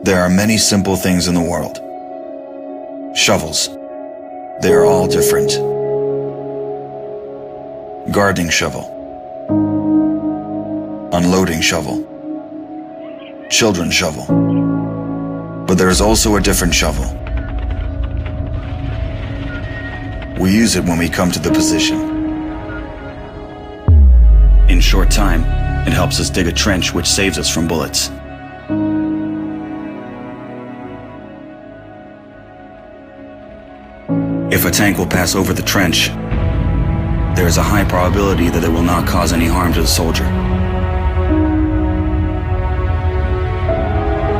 There are many simple things in the world. Shovels. They are all different. Gardening shovel. Unloading shovel. Children's shovel. But there is also a different shovel. We use it when we come to the position. In short time, it helps us dig a trench which saves us from bullets. If a tank will pass over the trench, there is a high probability that it will not cause any harm to the soldier.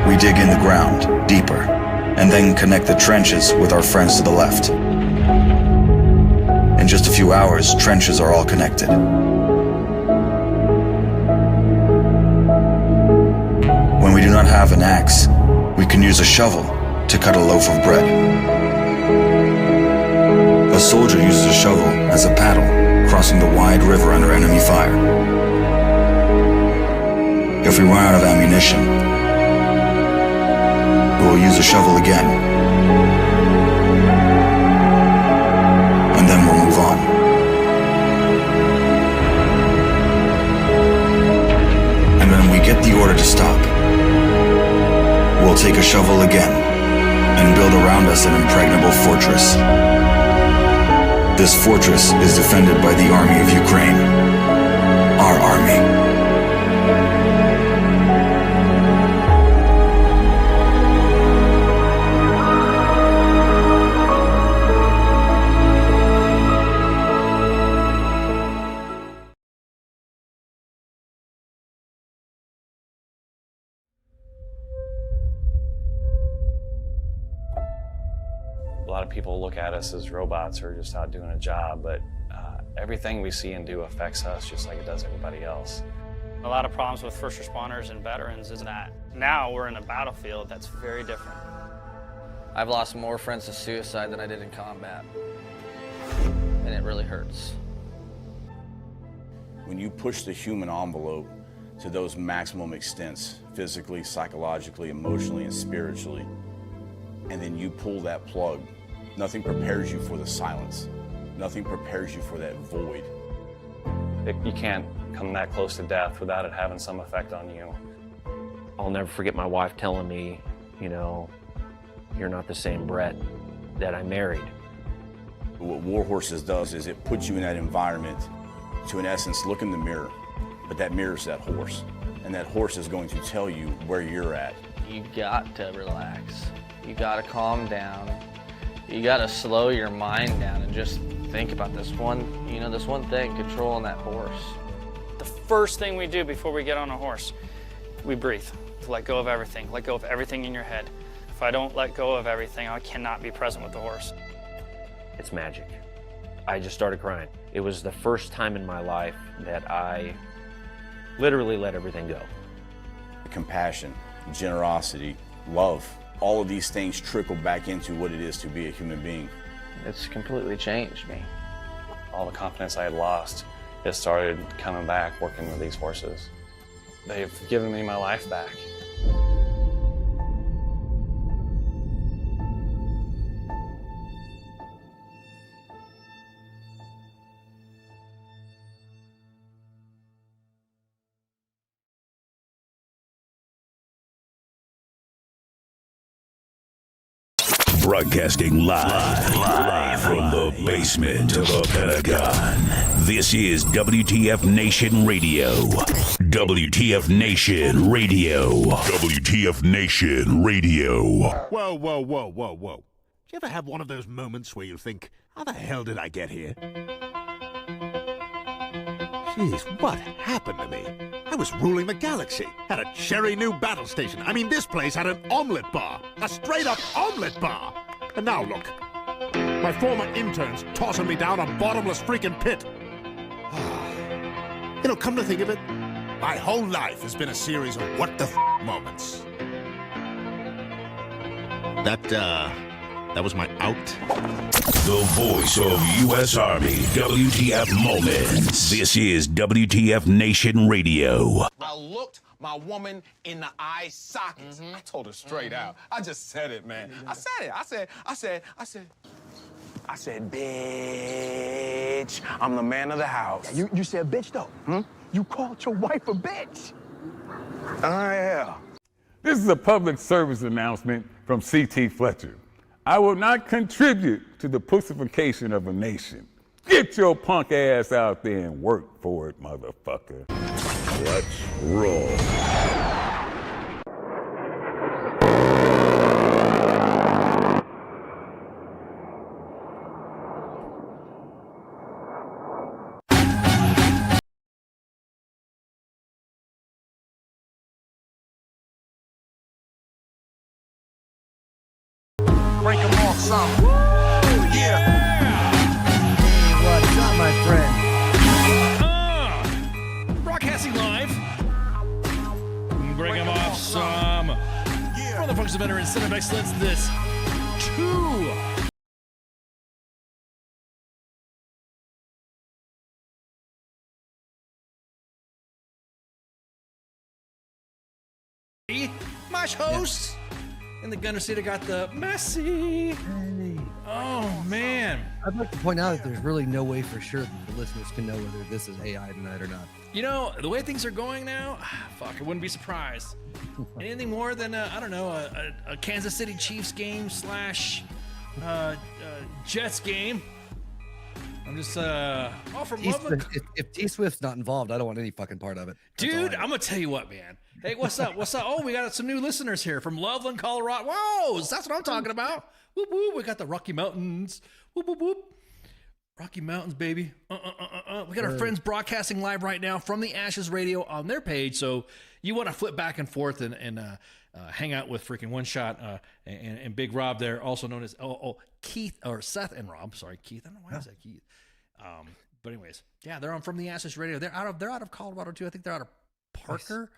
We dig in the ground, deeper, and then connect the trenches with our friends to the left. In just a few hours, trenches are all connected. When we do not have an axe, we can use a shovel to cut a loaf of bread. A soldier uses a shovel as a paddle, crossing the wide river under enemy fire. If we run out of ammunition, we will use a shovel again, and then we'll move on. And when we get the order to stop, we'll take a shovel again and build around us an impregnable fortress. This fortress is defended by the Army of Ukraine, our army. A lot of people look at us as robots who are just out doing a job, but everything we see and do affects us just like it does everybody else. A lot of problems with first responders and veterans is that now we're in a battlefield that's very different. I've lost more friends to suicide than I did in combat, and it really hurts. When you push the human envelope to those maximum extents, physically, psychologically, emotionally, and spiritually, and then you pull that plug, nothing prepares you for the silence. Nothing prepares you for that void. You can't come that close to death without it having some effect on you. I'll never forget my wife telling me, you know, you're not the same Brett that I married. What War Horses does is it puts you in that environment to, in essence, look in the mirror. But that mirror's that horse. And that horse is going to tell you where you're at. You got to relax. You got to calm down. You got to slow your mind down and just think about this one thing, controlling that horse. The first thing we do before we get on a horse, we breathe. Let go of everything. Let go of everything in your head. If I don't let go of everything, I cannot be present with the horse. It's magic. I just started crying. It was the first time in my life that I literally let everything go. Compassion, generosity, love, all of these things trickle back into what it is to be a human being. It's completely changed me. All the confidence I had lost has started coming back working with these horses. They've given me my life back. Broadcasting live from the basement of the Pentagon. This is WTF Nation Radio. WTF Nation Radio. WTF Nation Radio. Whoa, whoa, whoa, whoa, whoa. Do you ever have one of those moments where you think, how the hell did I get here? Jeez, what happened to me? I was ruling the galaxy, had a cherry new battle station. I mean, this place had an omelet bar, a straight-up omelet bar. And now look, my former interns tossing me down a bottomless freaking pit. You know, come to think of it, my whole life has been a series of what the moments. That That was my out. The voice of U.S. Army, WTF Moments. This is WTF Nation Radio. I looked my woman in the eye sockets. I told her straight out. I just said it, man. I said it. I said, bitch, I'm the man of the house. You said bitch, though. You called your wife a bitch. Yeah. This is a public service announcement from C.T. Fletcher. I will not contribute to the pussification of a nation. Get your punk ass out there and work for it, motherfucker. Let's roll. Break them off some. Yeah. What's up, my friend? Broadcasting live. Bring them off some. From the Function Veteran Center of Excellence, this 2. My host in the Gunner City got the messy. Oh man! I'd like to point out that there's really no way for sure that the listeners can know whether this is AI tonight or not. You know, the way things are going now, fuck, I wouldn't be surprised. Anything more than, I don't know, a Kansas City Chiefs game / Jets game. I'm just, from Loveland. If T Swift's not involved, I don't want any fucking part of it. Dude, I'm going to tell you what, man. Hey, what's up? What's up? Oh, we got some new listeners here from Loveland, Colorado. Whoa, that's what I'm talking about. Whoop, whoop. We got the Rocky Mountains. Whoop, whoop, whoop. Rocky Mountains, baby. We got our friends broadcasting live right now from the Ashes Radio on their page. So you want to flip back and forth and hang out with freaking One Shot and Big Rob there, also known as Keith or Seth and Rob. Sorry, Keith. I don't know why I said Keith. But anyways, yeah, they're on from the Ashes Radio. They're out of Colorado too. I think they're out of Parker.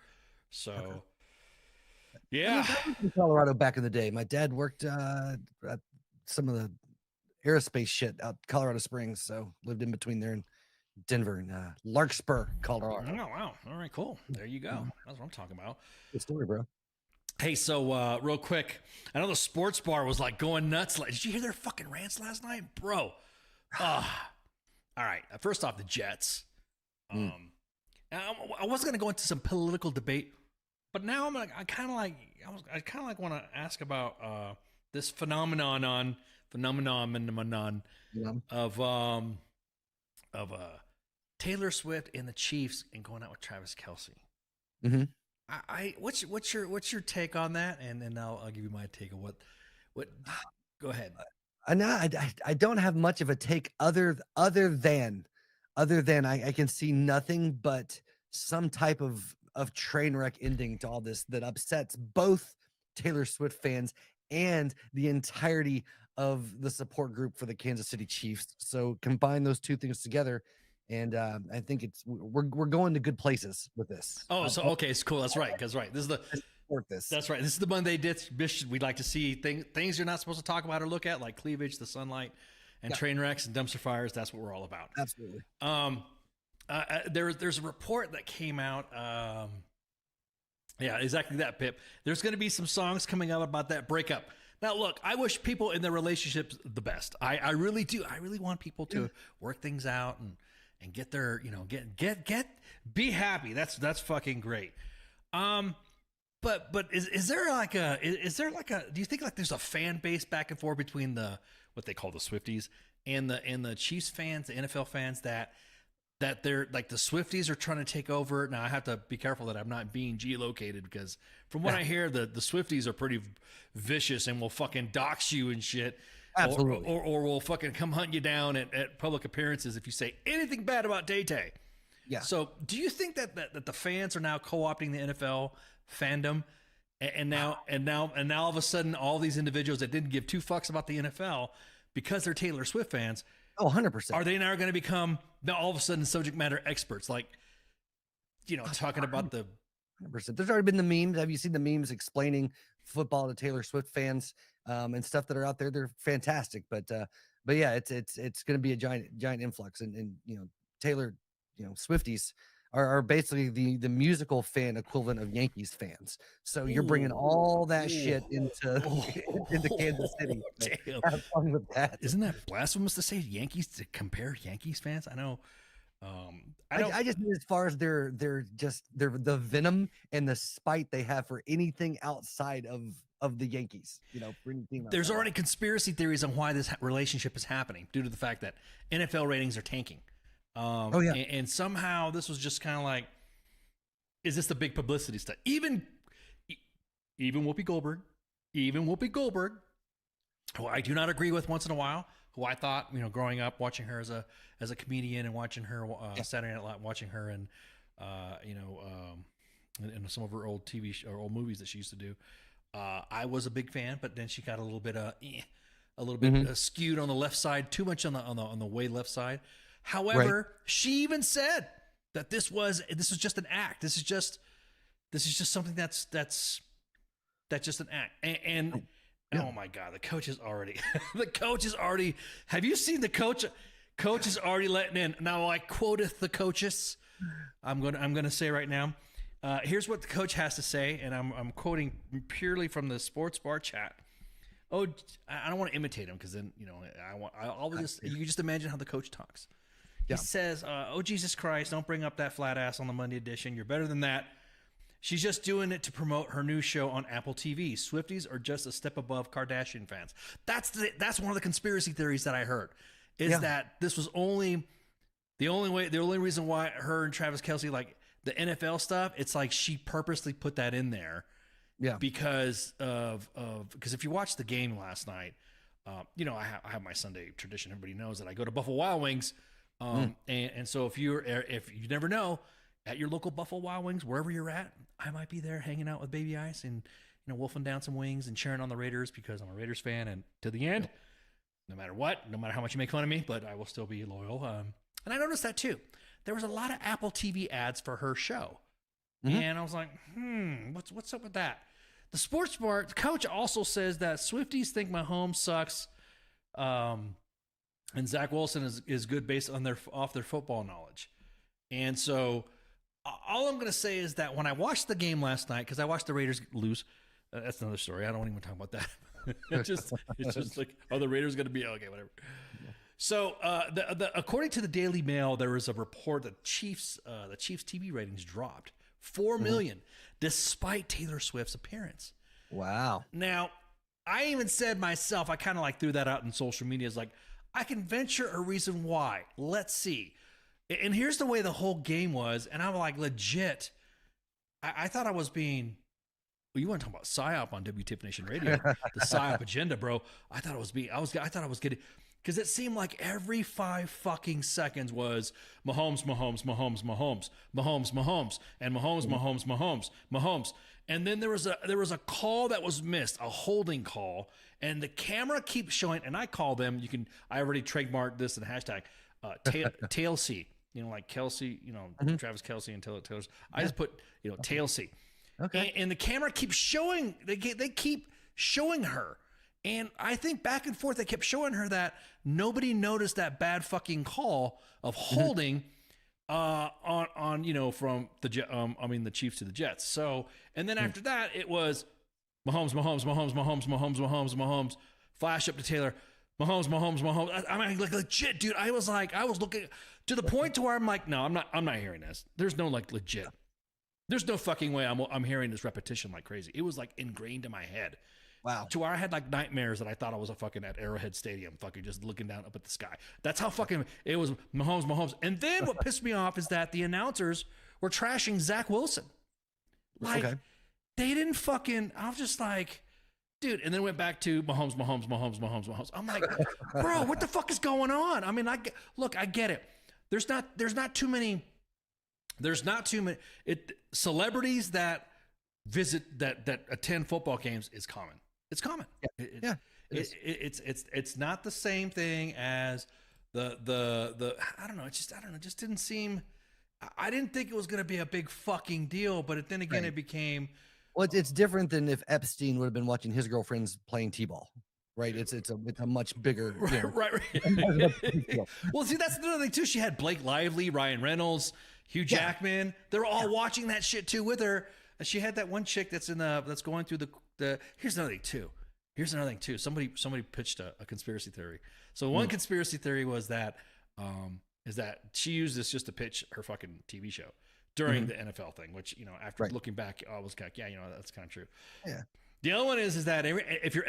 So yeah, I was in Colorado back in the day. My dad worked at some of the aerospace shit out Colorado Springs, so lived in between there and Denver and Larkspur, Colorado. Oh wow! All right, cool. There you go. That's what I'm talking about. Good story, bro. Hey, so real quick, I know the sports bar was like going nuts. Like, did you hear their fucking rants last night, bro? All right. First off, the Jets. I wasn't gonna go into some political debate, but now I kind of like want to ask about this phenomenon of Taylor Swift and the Chiefs and going out with Travis Kelce. Mm-hmm. What's your take on that? And then I'll give you my take on what. Go ahead. I don't have much of a take other than I can see nothing but some type of train wreck ending to all this that upsets both Taylor Swift fans and the entirety of the support group for the Kansas City Chiefs. So combine those two things together, and I think we're going to good places with this. Oh, so okay, it's cool. That's right. Because this is the support this. That's right. This is the Monday Ditch. We'd like to see things you're not supposed to talk about or look at, like cleavage, the sunlight, and train wrecks and dumpster fires. That's what we're all about. Absolutely. There's a report that came out. Yeah, exactly that, Pip. There's going to be some songs coming up about that breakup. Now, look, I wish people in their relationships the best. I really do. I really want people to work things out and get their, be happy. That's fucking great. But is there like a do you think like there's a fan base back and forth between what they call the Swifties and the Chiefs fans, the NFL fans that they're like the Swifties are trying to take over? Now I have to be careful that I'm not being geolocated, because from what I hear, the Swifties are pretty vicious and will fucking dox you and shit. Absolutely. Or will fucking come hunt you down at public appearances if you say anything bad about Day-Tay. Yeah. So do you think that the fans are now co-opting the NFL fandom, and now all of a sudden all these individuals that didn't give two fucks about the NFL because they're Taylor Swift fans, 100%, are they now going to become now all of a sudden subject matter experts, like talking about the 100%? There's already been the memes. Have you seen the memes explaining football to Taylor Swift fans? and stuff that are out there. They're fantastic, but yeah, it's going to be a giant influx, and Taylor, Swifties are basically the musical fan equivalent of Yankees fans. So you're bringing all that shit into Kansas City. Damn. Have fun with that. Isn't that blasphemous to say Yankees, to compare Yankees fans? I know. I just mean as far as they're the venom and the spite they have for anything outside of the Yankees, for anything There's already conspiracy theories on why this relationship is happening due to the fact that NFL ratings are tanking. And somehow this was just kind of like, is this the big publicity stuff? Even Whoopi Goldberg, who I do not agree with once in a while, who I thought, growing up, watching her as a comedian and watching her Saturday Night Live, watching her and in some of her old TV or old movies that she used to do, I was a big fan. But then she got a little bit skewed on the left side, too much on the way left side. However, she even said that this was just an act. This is just something that's just an act. And oh my God, the coach is already have you seen the coach? Coach is already letting in. Now I quoteth the coaches. I'm gonna say right now. Here's what the coach has to say, and I'm quoting purely from the sports bar chat. Oh, I don't want to imitate him because then you can just imagine how the coach talks. He says, "Oh Jesus Christ, don't bring up that flat ass on the Monday edition. You're better than that. She's just doing it to promote her new show on Apple TV. Swifties are just a step above Kardashian fans." That's one of the conspiracy theories that I heard. Is that this was the only reason why her and Travis Kelce, like the NFL stuff, it's like she purposely put that in there. Yeah. Because if you watched the game last night, I have my Sunday tradition. Everybody knows that I go to Buffalo Wild Wings. And so if you never know, at your local Buffalo Wild Wings, wherever you're at, I might be there hanging out with Baby Ice and wolfing down some wings and cheering on the Raiders because I'm a Raiders fan, and to the end, no matter what, no matter how much you make fun of me, but I will still be loyal. And I noticed that too. There was a lot of Apple TV ads for her show, and I was like, what's up with that? The sports bar coach also says that Swifties think Mahomes sucks. And Zach Wilson is good based on their football knowledge. And so all I'm going to say is that when I watched the game last night, because I watched the Raiders lose, that's another story. I don't even talk about that. it's just like, are the Raiders going to be okay? Whatever. So according to the Daily Mail, there was a report that the Chiefs TV ratings dropped 4 million despite Taylor Swift's appearance. Wow. Now, I even said myself, I kind of like threw that out in social media, is like, I can venture a reason why. Let's see. And here's the way the whole game was. And I'm like, legit. I thought I was being, well, you want to talk about PSYOP on WTF Nation Radio, the PSYOP agenda, bro. I thought I was getting, because it seemed like every 5 fucking seconds was Mahomes, and Mahomes. And then there was a call that was missed, a holding call, and the camera keeps showing, and I call them, I already trademarked this in hashtag, tail C, like Kelsey, Travis Kelce and Taylor's. I just put, tail C. Okay. And the camera keeps showing, they keep showing her. And I think back and forth, they kept showing her that nobody noticed that bad fucking call of holding from the Chiefs to the Jets. So, and then after that, it was Mahomes, flash up to Taylor, Mahomes. I mean, like legit, dude. I was looking to the point to where I'm like, no, I'm not hearing this. There's no legit. There's no fucking way I'm hearing this repetition like crazy. It was ingrained in my head. Wow. To where I had nightmares that I thought I was at Arrowhead Stadium, fucking just looking down up at the sky. That's how fucking it was. Mahomes. And then what pissed me off is that the announcers were trashing Zach Wilson. They didn't fucking. I was just like, dude. And then went back to Mahomes. I'm like, bro, what the fuck is going on? I mean, I get it. There's not too many celebrities that visit that attend football games is common. It's common. It's not the same thing as the I don't know. It just didn't seem. I didn't think it was going to be a big fucking deal, but then again, it became Well, it's different than if Epstein would have been watching his girlfriends playing t-ball, right? It's a much bigger, you know, Right. Well, see, that's another thing too. She had Blake Lively, Ryan Reynolds, Hugh Jackman. They're all watching that shit too with her. And she had that one chick that's going through the. Here's another thing too. Somebody pitched a conspiracy theory. So one conspiracy theory was that is that she used this just to pitch her fucking TV show during the NFL thing, which, you know, after looking back, I was kind of, you know, that's kind of true. Yeah. The other one is that if your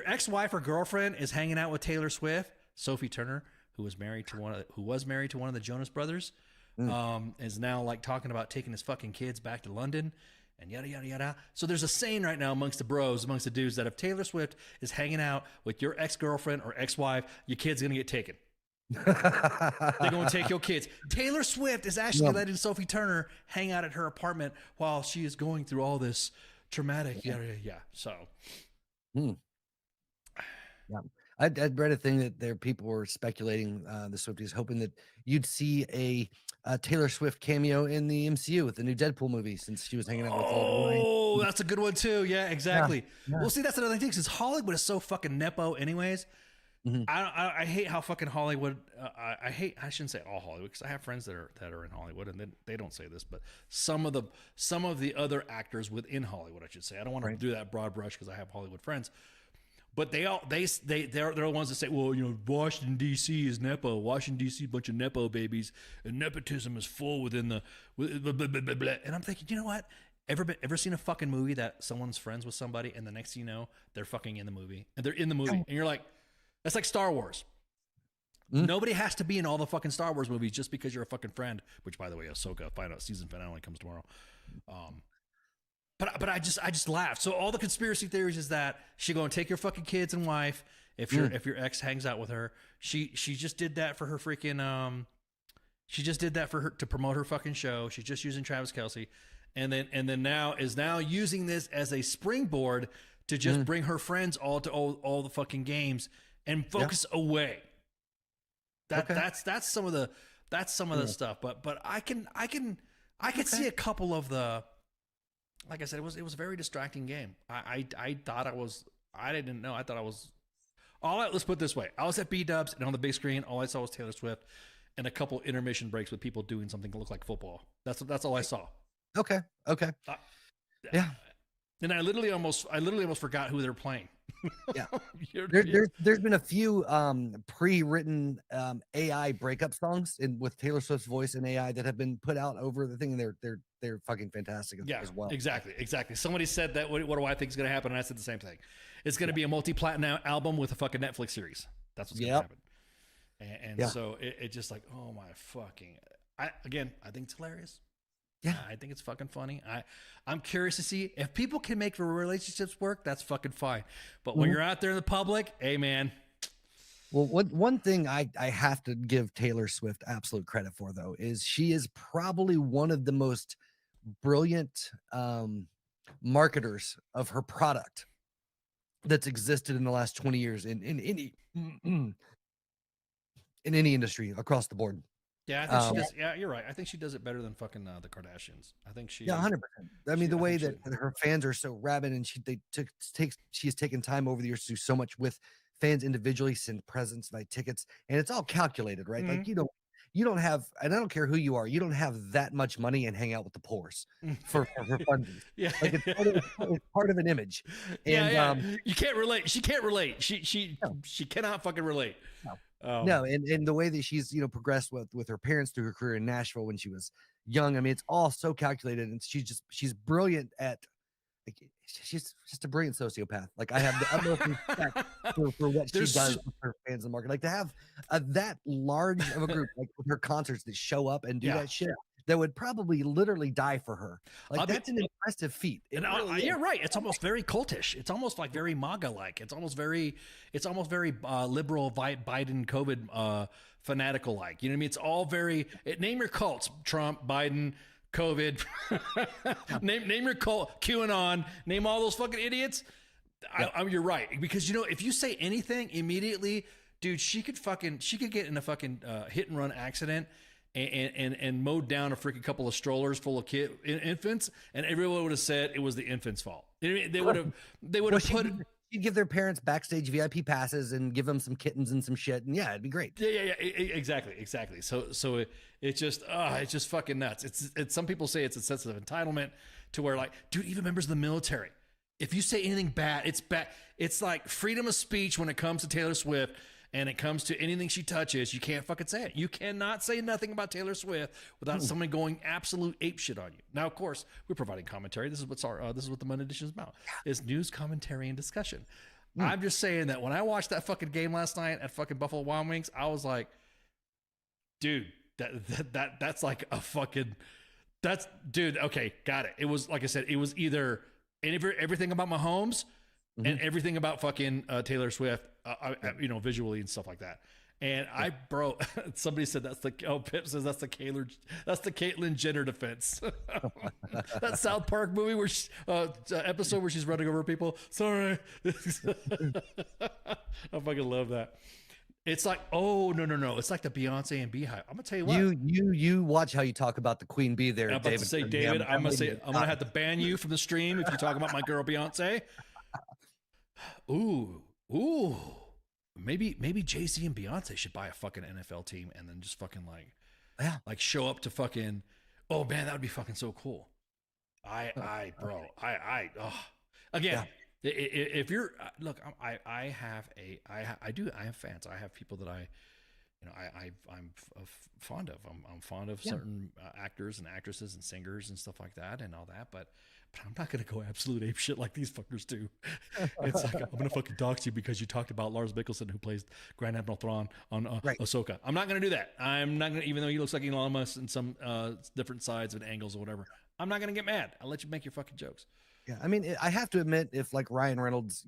ex-wife or girlfriend is hanging out with Taylor Swift, Sophie Turner, who was married to one of the Jonas Brothers, is now like talking about taking his fucking kids back to London and yada yada yada. So there's a saying right now amongst the bros, amongst the dudes, that if Taylor Swift is hanging out with your ex-girlfriend or ex-wife, your kid's gonna get taken. They're going to take your kids. Taylor Swift is actually letting Sophie Turner hang out at her apartment while she is going through all this traumatic. So, I'd read a thing that there people were speculating, the Swifties, hoping that you'd see a Taylor Swift cameo in the MCU with the new Deadpool movie, since she was hanging out with. Oh, that's a good one too. Yeah, exactly. Well, see, that's another thing, because Hollywood is so fucking nepo, anyways. I hate how fucking Hollywood. I shouldn't say all Hollywood, because I have friends that are in Hollywood, and they don't say this, but some of the other actors within Hollywood, I should say. I don't want to do that broad brush, because I have Hollywood friends, but they're the ones that say, well, you know, Washington D.C. is nepo. Washington D.C. bunch of nepo babies, and nepotism is full within the. Blah, blah, blah, blah, blah. And I'm thinking, you know what? Ever seen a fucking movie that someone's friends with somebody, and the next thing you know, they're fucking in the movie, and they're in the movie, and you're like. That's like Star Wars. Nobody has to be in all the fucking Star Wars movies just because you're a fucking friend. Which, by the way, Ahsoka find out season finale comes tomorrow. But I just laughed. So all the conspiracy theories is that she going to take your fucking kids and wife if your ex hangs out with her. She just did that for her freaking She just did that for her to promote her fucking show. She's just using Travis Kelce, and then now using this as a springboard to just bring her friends all to all the fucking games. And focus away. That's some of the stuff. But I can see a couple of the. Like I said, it was a very distracting game. I thought I didn't know. I thought I was. Let's put it this way. I was at B-Dubs, and on the big screen, all I saw was Taylor Swift and a couple intermission breaks with people doing something that looked like football. That's all I saw. Okay. Yeah. And I literally almost forgot who they're playing. Yeah. There's been a few pre-written AI breakup songs with Taylor Swift's voice and AI that have been put out over the thing, and they're fucking fantastic as well. Exactly. Somebody said that. What do I think is going to happen? And I said the same thing. It's going to be a multi-platinum album with a fucking Netflix series. That's what's going to happen. And so it just like, oh my fucking. I think it's hilarious. Yeah, I think it's fucking funny. I'm curious to see if people can make the relationships work. That's fucking fine. But when you're out there in the public, hey man. Well, one thing I have to give Taylor Swift absolute credit for, though, is she is probably one of the most brilliant marketers of her product that's existed in the last 20 years in any industry across the board. Yeah, I think she does. Yeah, you're right. I think she does it better than fucking the Kardashians. I think she. Yeah, 100%. I mean, the way that her fans are so rabid, and she's taken time over the years to do so much with fans individually, send presents, buy tickets, and it's all calculated, right? Like you don't have, and I don't care who you are, you don't have that much money and hang out with the poors for funsies. Yeah, like it's part of an image. And, you can't relate. She can't relate. She cannot fucking relate. No. No, and the way that she's progressed with her parents through her career in Nashville when she was young, I mean, it's all so calculated, and she's brilliant at. Like, she's just a brilliant sociopath. Like, I have the utmost respect for what she does with her fans in the market. Like, to have that large of a group, like with her concerts, that show up and do that shit, that would probably literally die for her. Like, that's an impressive feat. You're right. It's almost very cultish. It's almost like very MAGA-like. It's almost very liberal Biden COVID fanatical-like. You know what I mean? It's all very. Name your cults: Trump, Biden, COVID. name your cult, QAnon. Name all those fucking idiots. You're right, because if you say anything immediately, dude, she could get in a fucking hit and run accident, and mowed down a freaking couple of strollers full of infants, and everyone would have said it was the infant's fault. They would have put. You give their parents backstage VIP passes and give them some kittens and some shit, and yeah, it'd be great. Yeah, exactly. So it's just fucking nuts. It's some people say it's a sense of entitlement to where, like, dude, even members of the military, if you say anything bad, it's bad. It's like freedom of speech when it comes to Taylor Swift and it comes to anything she touches. You can't fucking say it. You cannot say nothing about Taylor Swift without someone going absolute ape shit on you. Now, of course, we're providing commentary. This is what the Monday edition is about. It's news, commentary, and discussion. I'm just saying that when I watched that fucking game last night at fucking Buffalo Wild Wings, I was like, dude, that's like a fucking, that's, dude, okay, got it. It was, like I said, it was either everything about Mahomes and everything about fucking Taylor Swift, visually and stuff like that. And somebody said Pip says that's the Caitlyn Jenner defense. That South Park movie where episode where she's running over people. Sorry. I fucking love that. It's like, oh no. It's like the Beyonce and Beehive. I'm gonna tell you what. You watch how you talk about the Queen Bee there, I'm about David. to say, David, I'm gonna have to ban you from the stream if you talk about my girl Beyonce. Ooh. Maybe Jay-Z and Beyonce should buy a fucking NFL team and then just fucking like show up to fucking, oh man, that would be fucking so cool. Again, if you're, look, I have fans. I have people that I'm fond of. I'm fond of certain actors and actresses and singers and stuff like that and all that, but I'm not going to go absolute ape shit like these fuckers do. It's like, I'm going to fucking dox you because you talked about Lars Mikkelsen, who plays Grand Admiral Thrawn on Ahsoka. I'm not going to do that. I'm not going to, even though he looks like Elon Musk in some different sides and angles or whatever, I'm not going to get mad. I'll let you make your fucking jokes. Yeah, I mean, I have to admit, if like Ryan Reynolds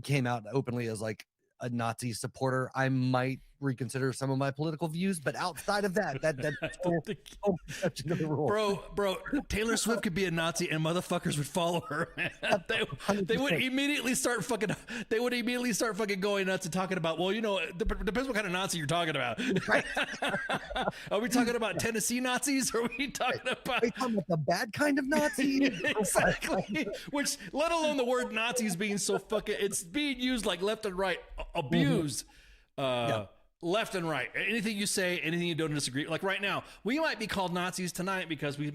came out openly as like a Nazi supporter, I might reconsider some of my political views. But outside of that, that's full exception of the rule. Bro, Taylor Swift could be a Nazi and motherfuckers would follow her, man. They would immediately start fucking going nuts and talking about, well, depends what kind of Nazi you're talking about. Right. Are we talking about Tennessee Nazis? Or are we talking about the bad kind of Nazi? Exactly. Which, let alone the word Nazis being so fucking, it's being used like left and right, abused. Left and right. Anything you say, anything you don't disagree. Like right now, we might be called Nazis tonight because we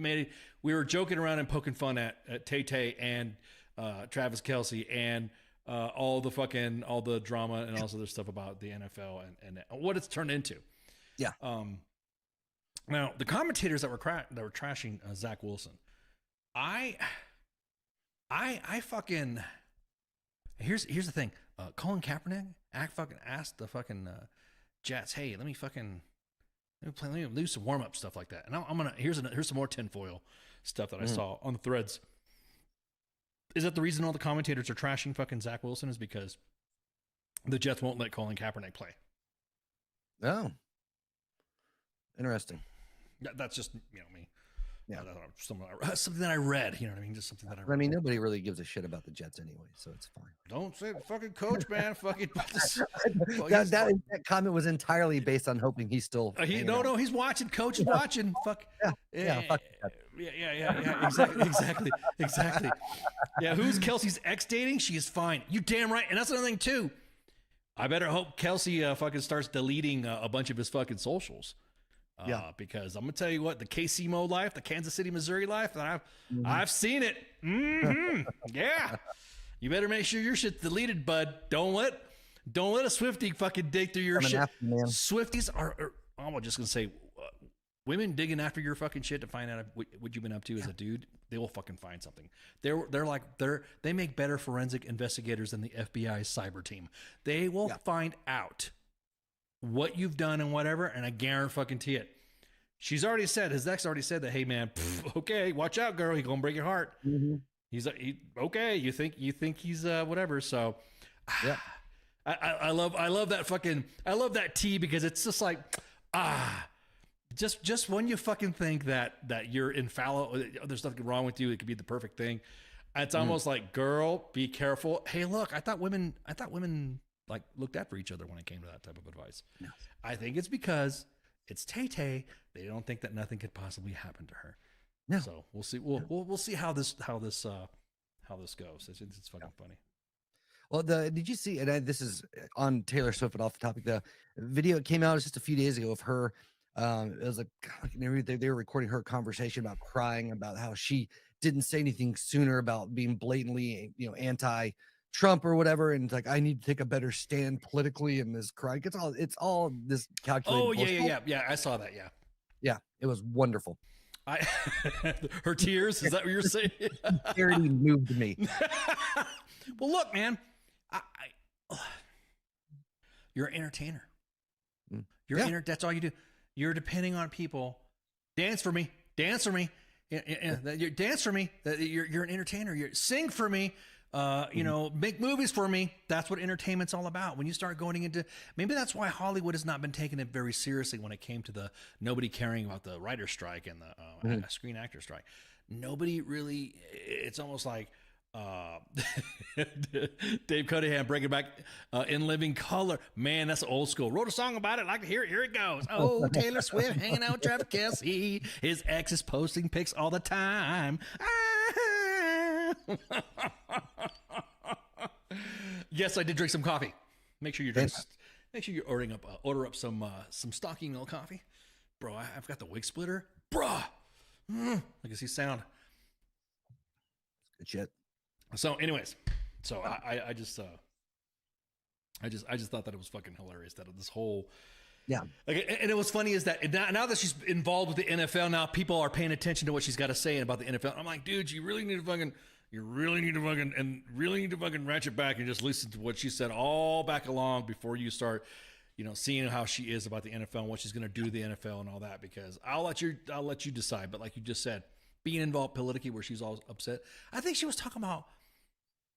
were joking around and poking fun at Tay-Tay and Travis Kelce and all the drama and all this other stuff about the NFL and what it's turned into. Yeah. Now the commentators that were trashing Zach Wilson, I fucking, here's the thing. Colin Kaepernick asked the fucking Jets, hey, let me do some warm up stuff like that. And I'm gonna here's some more tinfoil stuff that I saw on the threads. Is that the reason all the commentators are trashing fucking Zach Wilson is because the Jets won't let Colin Kaepernick play? Oh, interesting. That's just me. Yeah, something that I read. You know what I mean? Just something that I read. I mean, nobody really gives a shit about the Jets anyway, so it's fine. Don't say fucking coach, man. Fucking that comment was entirely based on hoping he's still. No, he's watching. Coach is watching. Fuck. Yeah. Fuck. Yeah. Exactly. Yeah. Who's Kelsey's ex dating? She is fine. You damn right. And that's another thing too. I better hope Kelsey fucking starts deleting a bunch of his fucking socials. Because I'm gonna tell you what, the KC Mo life, the Kansas City, Missouri life, that I've seen it. Yeah, you better make sure your shit's deleted, bud. Don't let a Swiftie fucking dig through your shit. Swifties are I'm just gonna say, women digging after your fucking shit to find out what you've been up to as a dude. They will fucking find something. They make better forensic investigators than the FBI's cyber team. They will find out what you've done and whatever, and I guarantee it. His ex already said that, hey man, okay, watch out, girl, he's gonna break your heart. He's okay, you think he's whatever. So yeah, I love that tea, because it's just like just when you fucking think that you're infallible, there's nothing wrong with you, it could be the perfect thing, it's almost like, girl, be careful. Hey, look, I thought women like looked after each other when it came to that type of advice. No. I think it's because It's Tay-Tay. They don't think that nothing could possibly happen to her. No. So we'll see. We'll see how this goes. It's fucking funny. Well, did you see? And this is on Taylor Swift, but off the topic. The video came out just a few days ago of her. It was like they were recording her conversation about crying about how she didn't say anything sooner about being blatantly, anti-Trump or whatever, and it's like, I need to take a better stand politically. And this crying, it's all this calculated. Oh yeah. I saw that. Yeah, it was wonderful. Her tears. Is that what you're saying? Charity moved me. Well, look, man, you're an entertainer. That's all you do. You're depending on people. Dance for me. Dance for me. Dance for me. You're an entertainer. Sing for me. Make movies for me. That's what entertainment's all about. When you start going into, maybe that's why Hollywood has not been taking it very seriously when it came to the nobody caring about the writer's strike and the Screen Actor strike. Nobody really. It's almost like Dave Cudahan bringing back In Living Color. Man, that's old school. Wrote a song about it. Like to hear it. Here it goes. Oh, Taylor Swift hanging out with Travis Kelce. His ex is posting pics all the time. Yes, I did drink some coffee. Make sure you're order up some Stocking Mill coffee, bro. I've got the wig splitter, bro. I can see sound. Good shit. So, anyways, I just thought that it was fucking hilarious that this whole. Yeah. Okay, and it was funny is that now that she's involved with the NFL, now people are paying attention to what she's got to say about the NFL. I'm like, dude, you really need to fucking ratchet back and just listen to what she said all back along before you start, seeing how she is about the NFL and what she's going to do to the NFL and all that, because I'll let you decide. But like you just said, being involved politically where she's all upset. I think she was talking about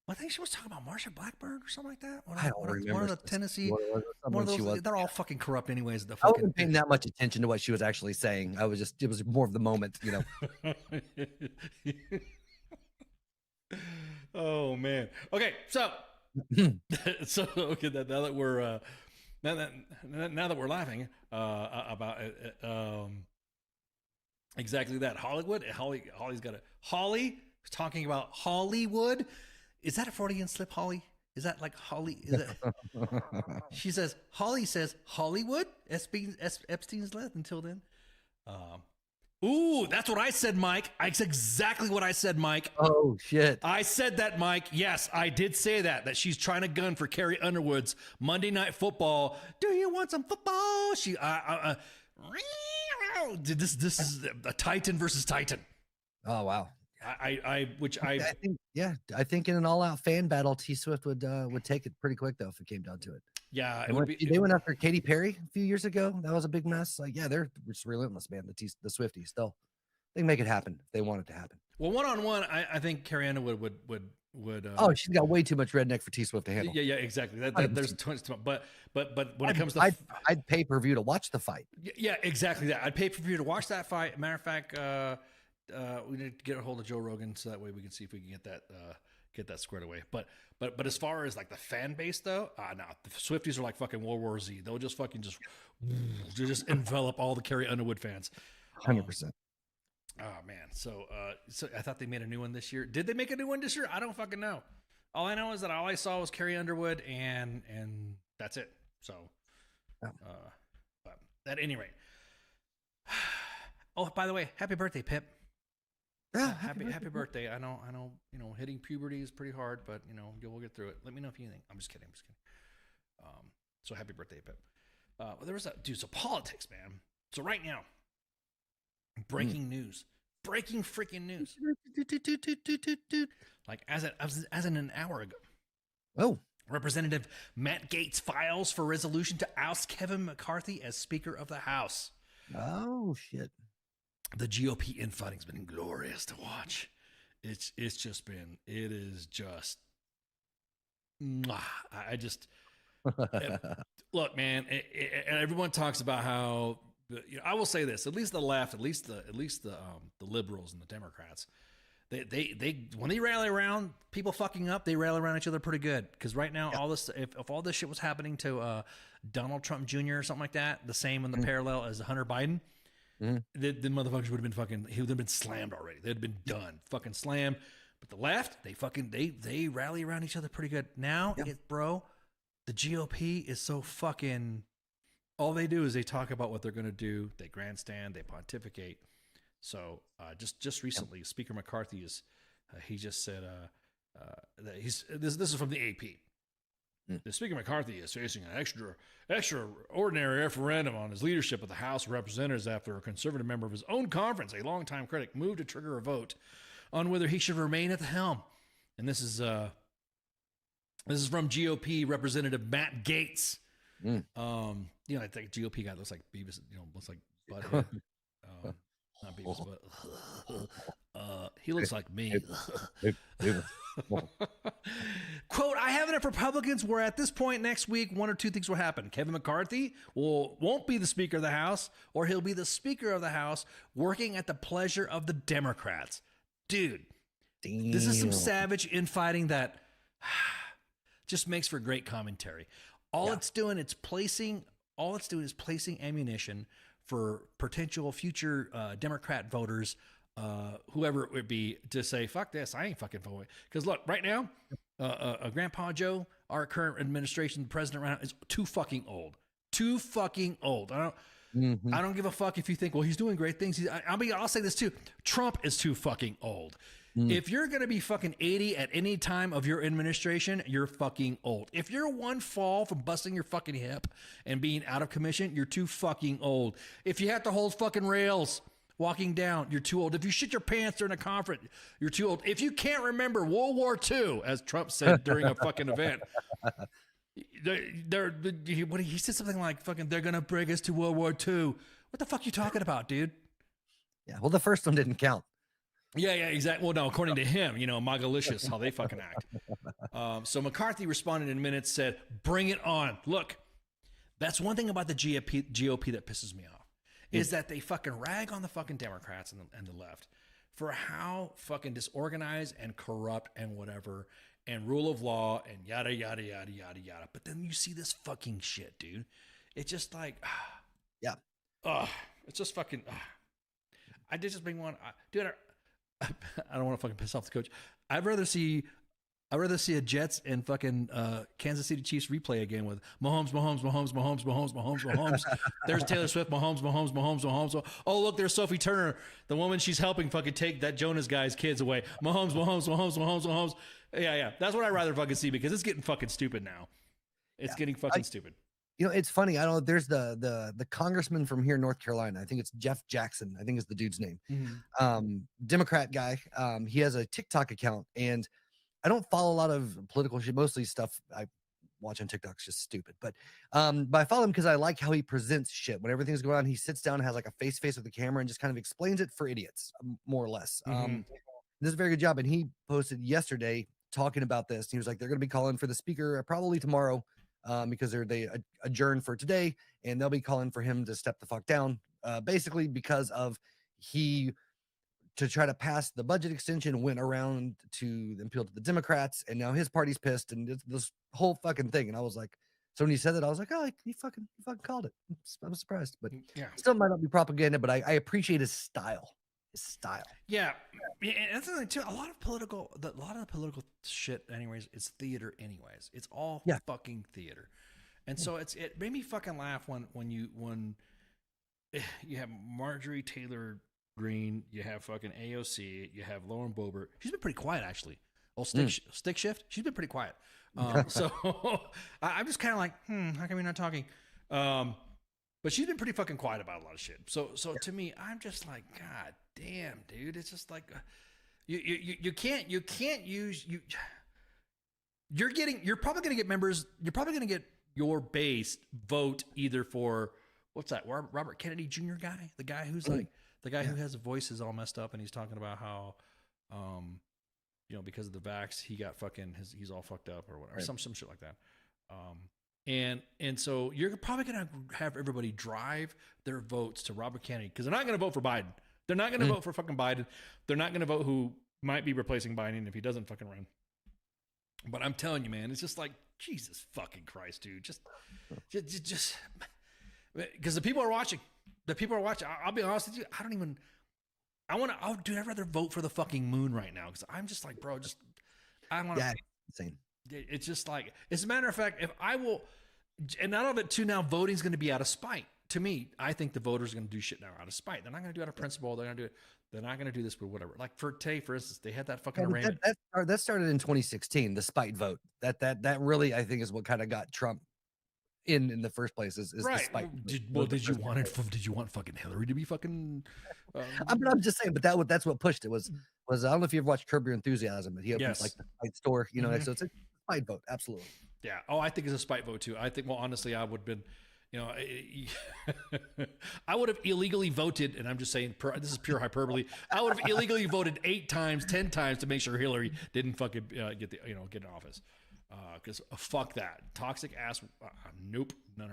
Marsha Blackburn or something like that. I don't remember. One of the Tennessee. One of those. They're all fucking corrupt, anyways. I wasn't paying that much attention to what she was actually saying. It was more of the moment, Oh man. Okay, so okay. Now that we're now that we're laughing about exactly that, Hollywood. Holly's got Holly talking about Hollywood. Is that a Freudian slip, Holly? Is that like Holly? She says, Holly says Hollywood. Epstein's left until then. Ooh, that's what I said, Mike. It's exactly what I said, Mike. Oh, shit. I said that, Mike. Yes, I did say that she's trying to gun for Carrie Underwood's Monday Night Football. Do you want some football? This is a Titan versus Titan. Oh, wow. I think in an all-out fan battle, T Swift would take it pretty quick though if it came down to it. Yeah, they went after Katy Perry a few years ago. That was a big mess. Like, yeah, they're just relentless, man. The Swifties still, they can make it happen if they want it to happen. Well, one-on-one, I think Carrie Underwood would. Oh, she's got way too much redneck for T Swift to handle. Yeah, exactly. There's tons, but when it comes to, I'd pay per view to watch the fight. Yeah, exactly that. I'd pay per view to watch that fight. Matter of fact, we need to get a hold of Joe Rogan so that way we can see if we can get that squared away. But as far as like the fan base though, no, the Swifties are like fucking World War Z. They'll just fucking just envelop all the Carrie Underwood fans. 100%. Oh man, so I thought they made a new one this year. Did they make a new one this year? I don't fucking know. All I know is that all I saw was Carrie Underwood and that's it. So, but at any rate. Oh, by the way, happy birthday, Pip. Yeah, happy birthday. I know, hitting puberty is pretty hard, but we'll get through it. Let me know if you think. I'm just kidding. So happy birthday, Pip. There was so politics, man. So right now, breaking news, breaking freaking news. Like as in an hour ago. Oh. Representative Matt Gaetz files for resolution to oust Kevin McCarthy as Speaker of the House. Oh shit. The GOP infighting's been glorious to watch. It is just look, man. And everyone talks about how I will say this: at least the left, at least the liberals and the Democrats, They when they rally around people fucking up, they rally around each other pretty good. Because right now, all this if all this shit was happening to Donald Trump Jr. or something like that, the same in the parallel as Hunter Biden, the motherfuckers would have been fucking. He would have been slammed already. They'd been done, fucking slammed. But the left, they rally around each other pretty good. Now, bro, the GOP is so fucking. All they do is they talk about what they're going to do. They grandstand. They pontificate. So just recently, Speaker McCarthy he just said that this is from the AP. The Speaker McCarthy is facing an extraordinary referendum on his leadership of the House of Representatives after a conservative member of his own conference, a longtime critic, moved to trigger a vote on whether he should remain at the helm. And this is from GOP Representative Matt Gaetz. I think GOP guy looks like Beavis. Looks like Butthead. Not Beavis, but he looks like me. Quote, I have enough Republicans where at this point next week, one or two things will happen. Kevin McCarthy won't be the Speaker of the House, or he'll be the Speaker of the House working at the pleasure of the Democrats. Dude, this is some savage infighting that just makes for great commentary. All it's doing is placing ammunition for potential future Democrat voters, whoever it would be, to say, fuck this, I ain't fucking voting. Because look, right now, Grandpa Joe, our current administration president right now, is too fucking old. Too fucking old. I don't give a fuck if you think, well, he's doing great things. I'll say this too. Trump is too fucking old. If you're going to be fucking 80 at any time of your administration, you're fucking old. If you're one fall from busting your fucking hip and being out of commission, you're too fucking old. If you have to hold fucking rails walking down, you're too old. If you shit your pants during a conference, you're too old. If you can't remember World War II, as Trump said during a fucking event, he said something like, fucking, they're going to bring us to World War II. What the fuck you talking about, dude? Yeah, well, the first one didn't count. Yeah, exactly. Well, no, according to him, Magalicious, how they fucking act. So McCarthy responded in minutes, said, bring it on. Look, that's one thing about the GOP that pisses me off, is that they fucking rag on the fucking Democrats and the left for how fucking disorganized and corrupt and whatever, and rule of law and yada, yada, yada, yada, yada. But then you see this fucking shit, dude. It's just like, it's just fucking, I did just bring one, dude, I don't want to fucking piss off the coach. I'd rather see a Jets and fucking Kansas City Chiefs replay again with Mahomes. There's Taylor Swift, Mahomes. Oh, look, there's Sophie Turner, the woman she's helping fucking take that Jonas guy's kids away. Mahomes. Yeah. That's what I'd rather fucking see, because it's getting fucking stupid now. It's getting fucking stupid. It's funny. I don't know. There's the congressman from here in North Carolina. I think it's Jeff Jackson. I think is the dude's name. Democrat guy. He has a TikTok account, and I don't follow a lot of political shit. Mostly stuff I watch on TikTok's just stupid. But I follow him because I like how he presents shit. When everything's going on, he sits down and has like a face with the camera and just kind of explains it for idiots, more or less. This is a very good job. And he posted yesterday talking about this. He was like, they're going to be calling for the speaker probably tomorrow. Because they adjourned for today, and they'll be calling for him to step the fuck down, basically because of to try to pass the budget extension went around to appeal to the Democrats, and now his party's pissed, and it's this whole fucking thing. And I was like, so when he said that, I was like, oh, he fucking called it. I was surprised, but still might not be propaganda, but I appreciate his style. Yeah, and that's the thing too. A lot of the political shit, anyways, is theater. Anyways, it's all fucking theater, and so it made me fucking laugh when you have Marjorie Taylor Greene, you have fucking AOC, you have Lauren Boebert. She's been pretty quiet actually. Stick Shift, she's been pretty quiet. So I'm just kind of like, how come you're not talking? But she's been pretty fucking quiet about a lot of shit. So to me, I'm just like, God damn, dude. It's just like you can't use you. You're probably gonna get members. You're probably gonna get your base vote either for what's that? Robert Kennedy Jr. guy, the guy who's like the guy who has the voices all messed up, and he's talking about how because of the vax, he got fucking he's all fucked up or whatever, some shit like that. And so you're probably going to have everybody drive their votes to Robert Kennedy, because they're not going to vote for Biden. They're not going to vote for fucking Biden. They're not going to vote who Might be replacing Biden if he doesn't fucking run. But I'm telling you, man, it's just like, Jesus fucking Christ, dude. Just because the people are watching. The people are watching. I'll be honest with you. I'd rather vote for the fucking moon right now because I'm just like, bro, I want to. Yeah, insane. It's just like, as a matter of fact, if I will, and none of it too now, voting's going to be out of spite. To me, I think the voters are going to do shit now out of spite. They're not going to do it out of principle. They're going to do it. They're not going to do this for whatever. Like for instance, they had that fucking arraignment. That started in 2016. The spite vote. That really, I think, is what kind of got Trump in the first place. Is right? The spite. Did you want fucking Hillary to be fucking? I'm just saying, but that's what pushed it was I don't know if you ever watched Curb Your Enthusiasm, but he opened like the spite store, you know. So it's a spite vote, absolutely. Yeah. Oh, I think it's a spite vote too. I think. Well, honestly, I would have been. You know, I would have illegally voted, and I'm just saying, this is pure hyperbole. I would have illegally voted 8 times, 10 times to make sure Hillary didn't fucking get in office. Because fuck that toxic ass. Nope. No.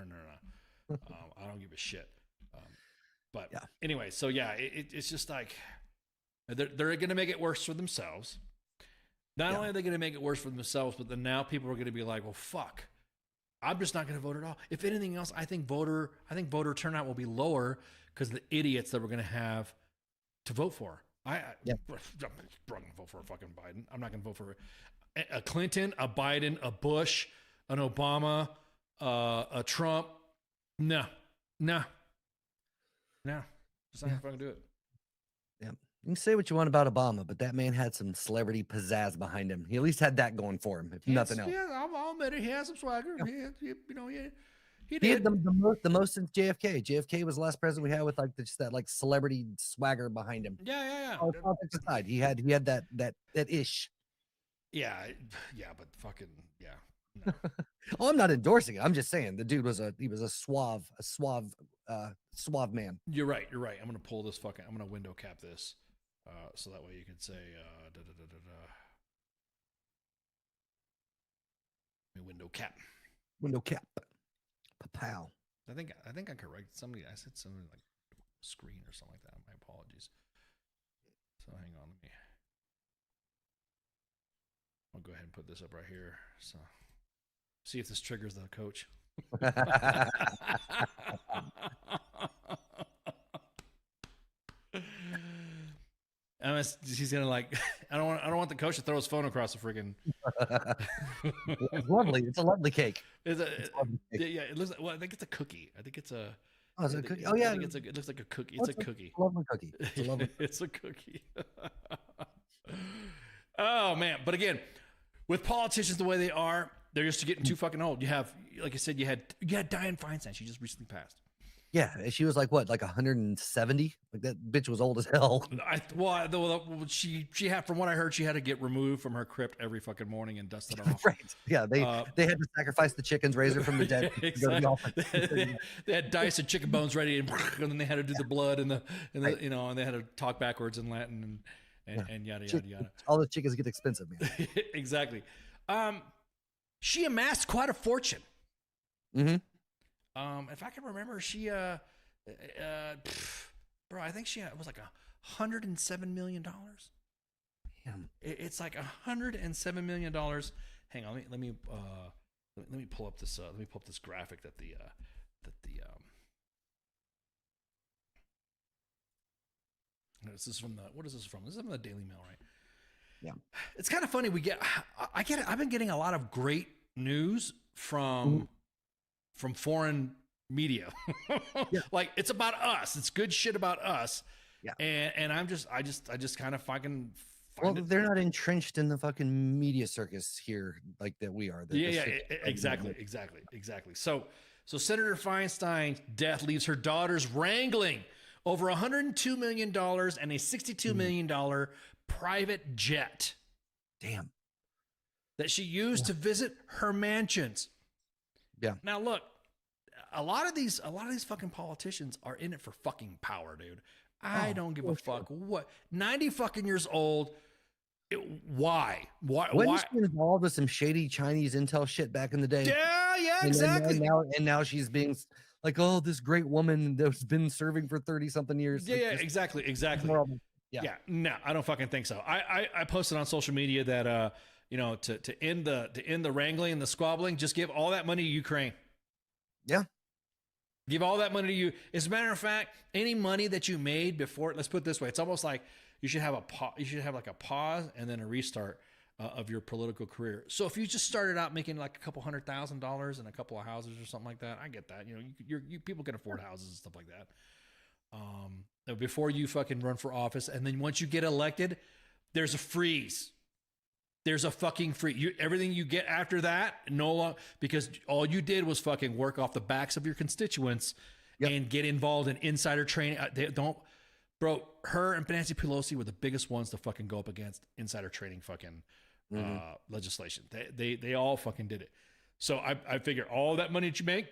I don't give a shit. But anyway, so yeah, it's just like they're going to make it worse for themselves. Not only are they going to make it worse for themselves, but then now people are going to be like, well, fuck. I'm just not going to vote at all. If anything else, I think voter turnout will be lower because of the idiots that we're going to have to vote for. I'm not going to vote for a fucking Biden. I'm not going to vote for a Clinton, a Biden, a Bush, an Obama, a Trump. No. Just not going to fucking do it. Yeah. You can say what you want about Obama, but that man had some celebrity pizzazz behind him. He at least had that going for him, if nothing else. Yeah, I'll admit it. He has some swagger. Yeah. He He had the most since JFK. JFK was the last president we had with like just that like celebrity swagger behind him. Yeah. All politics aside, he had that ish. Yeah, but fucking no. Oh, I'm not endorsing it. I'm just saying the dude was a suave man. You're right. I'm gonna pull this fucking. I'm gonna window cap this. So that way you can say window cap. Pow. I think I corrected somebody. I said something like screen or something like that. My apologies. So hang on, I'll go ahead and put this up right here. So see if this triggers the coach. He's gonna like. I don't want the coach to throw his phone across the freaking. It's lovely. It's a lovely cake. Yeah. It looks like. Well, I think it's a cookie. I think it's a. Oh, is it a cookie? Oh yeah. I think it looks like a cookie. It's a cookie. It's a lovely cookie. It's a cookie. Oh man! But again, with politicians the way they are, they're just getting too fucking old. You have, like I said, you had Dianne Feinstein. She just recently passed. Yeah, she was like what, like 170? Like that bitch was old as hell. She had, from what I heard, she had to get removed from her crypt every fucking morning and dusted off. Right. Yeah, they had to sacrifice the chickens, raise her from the dead. Exactly. They had dice and chicken bones ready, and then they had to do the blood and right. And they had to talk backwards in Latin and yada yada yada. All the chickens get expensive, man. Exactly. She amassed quite a fortune. Mm-hmm. If I can remember, she bro, I think it was like $107 million. Damn. It's like $107 million. Hang on, let me pull up this graphic that this is from what is this from? This is from the Daily Mail, right? Yeah. It's kind of funny. I've been getting a lot of great news from foreign media. Yeah. Like it's about us. It's good shit about us. Yeah. And I just kind of fucking they're not entrenched in the fucking media circus here like that we are. Exactly. So Senator Feinstein's death leaves her daughters wrangling over $102 million and a $62 million private jet. Damn. That she used to visit her mansions. Yeah. Now look, a lot of these fucking politicians are in it for fucking power, dude. I don't give a fuck. What? 90 fucking years old. Why? Wasn't she involved with some shady Chinese intel shit back in the day? Yeah, exactly. And now she's being like, oh, this great woman that's been serving for 30 something years. Yeah, exactly. Yeah. Yeah, no, I don't fucking think so. I posted on social media that to end the wrangling and the squabbling, just give all that money to Ukraine. Yeah. Give all that money to you. As a matter of fact, any money that you made before, let's put it this way, it's almost like you should have like a pause and then a restart of your political career. So if you just started out making like a couple $100,000 and a couple of houses or something like that, I get that. You people can afford houses and stuff like that. Before you fucking run for office, and then once you get elected, there's a freeze. There's a fucking free. Everything you get after that, no longer, because all you did was fucking work off the backs of your constituents and get involved in insider trading. Bro, her and Nancy Pelosi were the biggest ones to fucking go up against insider trading fucking legislation. They all fucking did it. So I figure all that money that you make,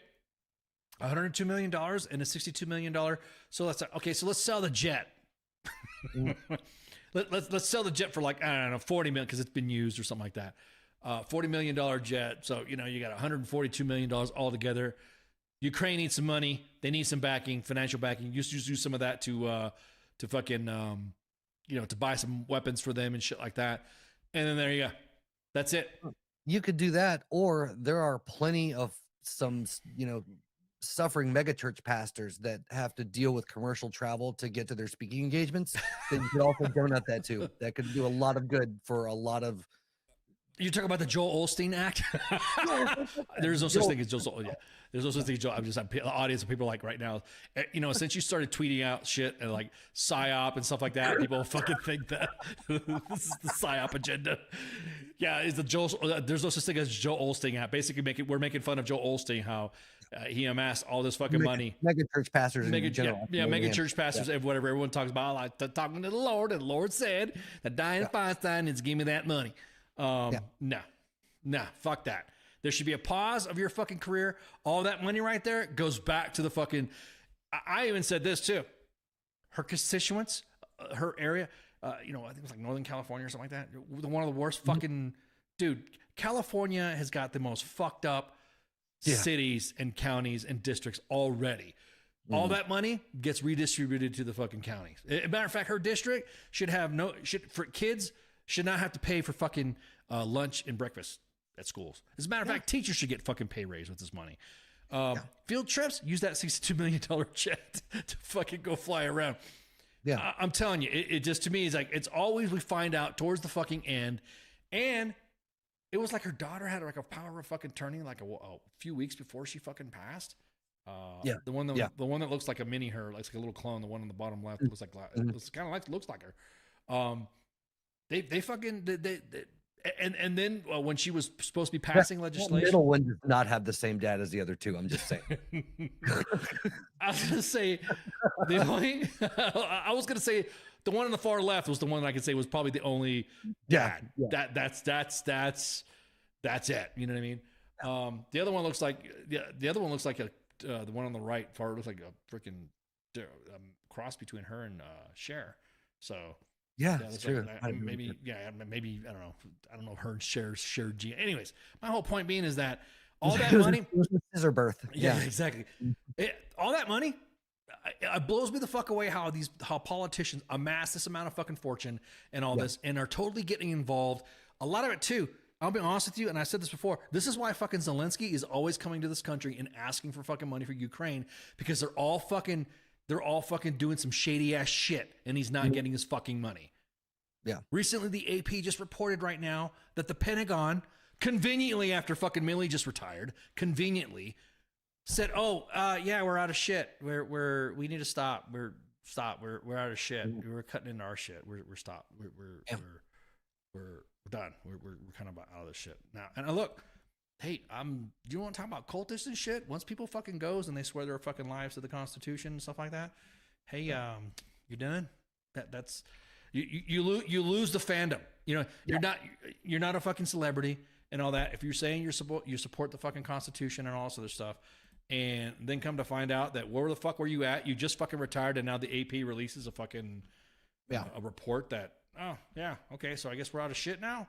$102 million and a $62 million. So let's sell the jet. Let's sell the jet for like, I don't know, 40 million because it's been used or something like that. $40 million jet. So, you got $142 million altogether. Ukraine needs some money. They need some backing, financial backing. You just use some of that to fucking, to buy some weapons for them and shit like that. And then there you go. That's it. You could do that, or there are plenty of some, suffering megachurch pastors that have to deal with commercial travel to get to their speaking engagements. That you could also donate that to. That could do a lot of good for a lot of. You talk about the Joel Osteen Act. There's no such thing as Joel. Yeah, there's no such thing as Joel. I'm just the audience of people like right now. Since you started tweeting out shit and like psyop and stuff like that, people fucking think that this is the psyop agenda. Yeah, is the Joel? There's no such thing as Joel Osteen Act. Basically, we're making fun of Joel Osteen, how he amassed all this fucking money. Mega church pastors in general. Yeah, mega church pastors, whatever everyone talks about, like talking to the Lord, and the Lord said that Dianne Feinstein needs to give me that money. No, fuck that. There should be a pause of your fucking career. All that money right there goes back to the fucking. I even said this too. Her constituents, her area, I think it was like Northern California or something like that. One of the worst fucking dude. California has got the most fucked up cities and counties and districts already. All that money gets redistributed to the fucking counties. As a matter of fact, her district should have for kids should not have to pay for fucking lunch and breakfast at schools. As a matter of fact, teachers should get fucking pay raise with this money. Field trips, use that $62 million jet to fucking go fly around. Yeah, I'm telling you, it just, to me, is like, it's always, we find out towards the fucking end. And it was like her daughter had like a power of fucking turning like a few weeks before she fucking passed. The one that looks like a mini her, like a little clone. The one on the bottom left looks like it's kind of like looks like her. They fucking and then when she was supposed to be passing legislation, the middle one does not have the same dad as the other two. I'm just saying. I was gonna say I was gonna say the one on the far left was the one that I could say was probably the only dad. That's it. You know what I mean? The other one looks like the one on the right far looks like a freaking cross between her and Cher. So. Yeah, that's true. Like, maybe I don't know if her and Cher's shared gene. Anyways, my whole point being is that all that money, scissor birth. Yeah, exactly. All that money, it blows me the fuck away how politicians amass this amount of fucking fortune and all this, and are totally getting involved. A lot of it too. I'll be honest with you, and I said this before. This is why fucking Zelensky is always coming to this country and asking for fucking money for Ukraine, because they're all fucking doing some shady ass shit, and he's not getting his fucking money. Yeah. Recently, the AP just reported right now that the Pentagon, conveniently after fucking Milley just retired, conveniently said, we're out of shit. We need to stop. We're out of shit. We're cutting into our shit. We're stopped. We're done. We're kind of out of this shit now. And I look. Hey, you want to talk about cultists and shit? Once people fucking goes and they swear their fucking lives to the Constitution and stuff like that, hey, you're done. That's you lose the fandom. You're not a fucking celebrity and all that. If you're saying you support the fucking Constitution and all this other stuff, and then come to find out that where the fuck were you at? You just fucking retired, and now the AP releases a fucking a report that so I guess we're out of shit now.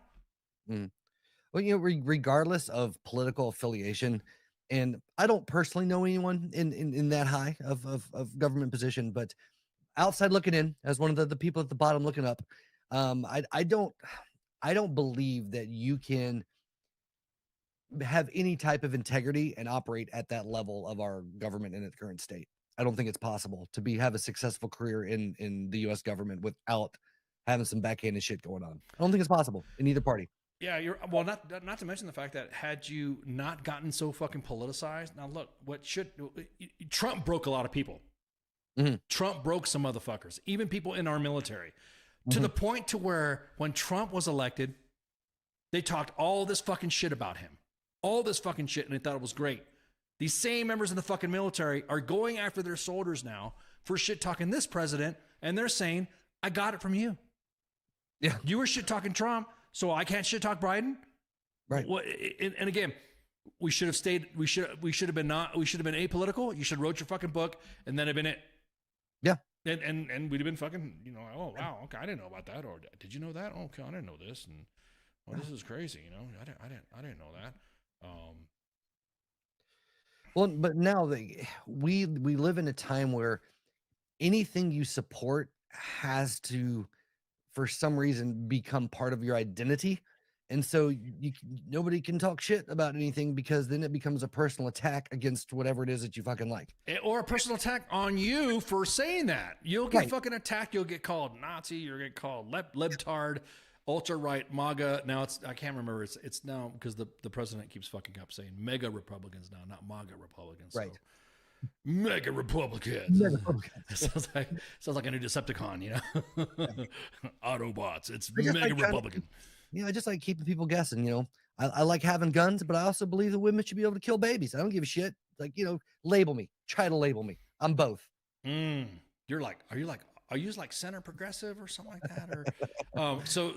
Well, regardless of political affiliation, and I don't personally know anyone in that high of government position, but outside looking in, as one of the people at the bottom looking up, I don't believe that you can have any type of integrity and operate at that level of our government in its current state. I don't think it's possible to have a successful career in the U.S. government without having some backhanded shit going on. I don't think it's possible in either party. Yeah, you're well. Not to mention the fact that had you not gotten so fucking politicized, now look, Trump broke a lot of people. Mm-hmm. Trump broke some motherfuckers, even people in our military, to the point to where when Trump was elected, they talked all this fucking shit about him, all this fucking shit, and they thought it was great. These same members in the fucking military are going after their soldiers now for shit talking this president, and they're saying, "I got it from you. Yeah, you were shit talking Trump, so I can't shit talk Biden." Right. Well, and again, we should have stayed. We should have been apolitical. You should have wrote your fucking book, and then have been it. Yeah. And we'd have been fucking, oh wow, okay, I didn't know about that, or did you know that? Oh, okay, I didn't know this, and this is crazy, I didn't know that. Well, but now we live in a time where anything you support has to, for some reason, become part of your identity. And so nobody can talk shit about anything, because then it becomes a personal attack against whatever it is that you fucking like. Or a personal attack on you for saying that. You'll get fucking attacked. You'll get called Nazi. You'll get called libtard, ultra-right, MAGA. Now I can't remember. It's now, because the president keeps fucking up saying mega Republicans now, not MAGA Republicans. Right. So. Mega Republicans. sounds like a new Decepticon, Autobots. It's mega Republican. I just like keeping people guessing. I like having guns, but I also believe that women should be able to kill babies. I don't give a shit. Like, label me. Try to label me. I'm both. Are you like center progressive or something like that? Or so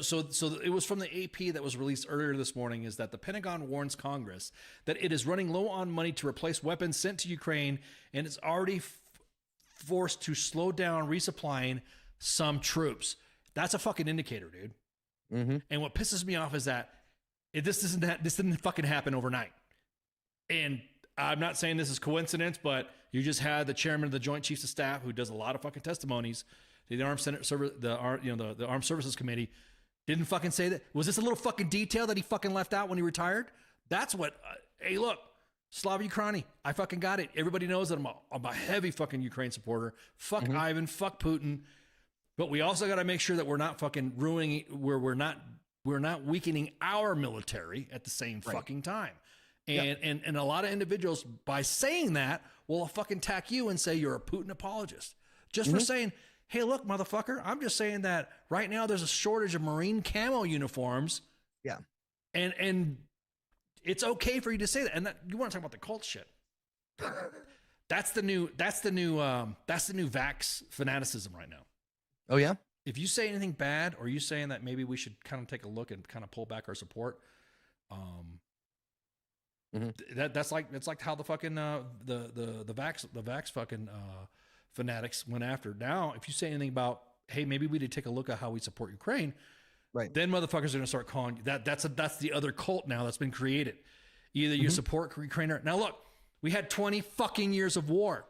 it was from the AP that was released earlier this morning, is that the Pentagon warns Congress that it is running low on money to replace weapons sent to Ukraine, and it's already forced to slow down resupplying some troops. That's a fucking indicator, dude. Mm-hmm. And what pisses me off is that this didn't fucking happen overnight. And I'm not saying this is coincidence, but you just had the chairman of the Joint Chiefs of Staff, who does a lot of fucking testimonies, the Armed Services Committee, didn't fucking say that. Was this a little fucking detail that he fucking left out when he retired? That's what. Hey, look, Slava Ukraini, I fucking got it. Everybody knows that I'm a heavy fucking Ukraine supporter. Fuck Ivan, fuck Putin. But we also got to make sure that we're not fucking ruining, we're not weakening our military at the same fucking time. And a lot of individuals, by saying that, will fucking attack you and say you're a Putin apologist. Just for saying, hey, look, motherfucker, I'm just saying that right now there's a shortage of Marine camo uniforms. Yeah. And it's okay for you to say that. And you want to talk about the cult shit. That's the new vax fanaticism right now. Oh, yeah? If you say anything bad, or you saying that maybe we should kind of take a look and kind of pull back our support, that's like how the fucking the vax fucking fanatics went after. Now, if you say anything about, hey, maybe we need to take a look at how we support Ukraine, right? Then motherfuckers are gonna start calling you that's the other cult now that's been created. Either you support Ukraine or now look, we had 20 fucking years of war.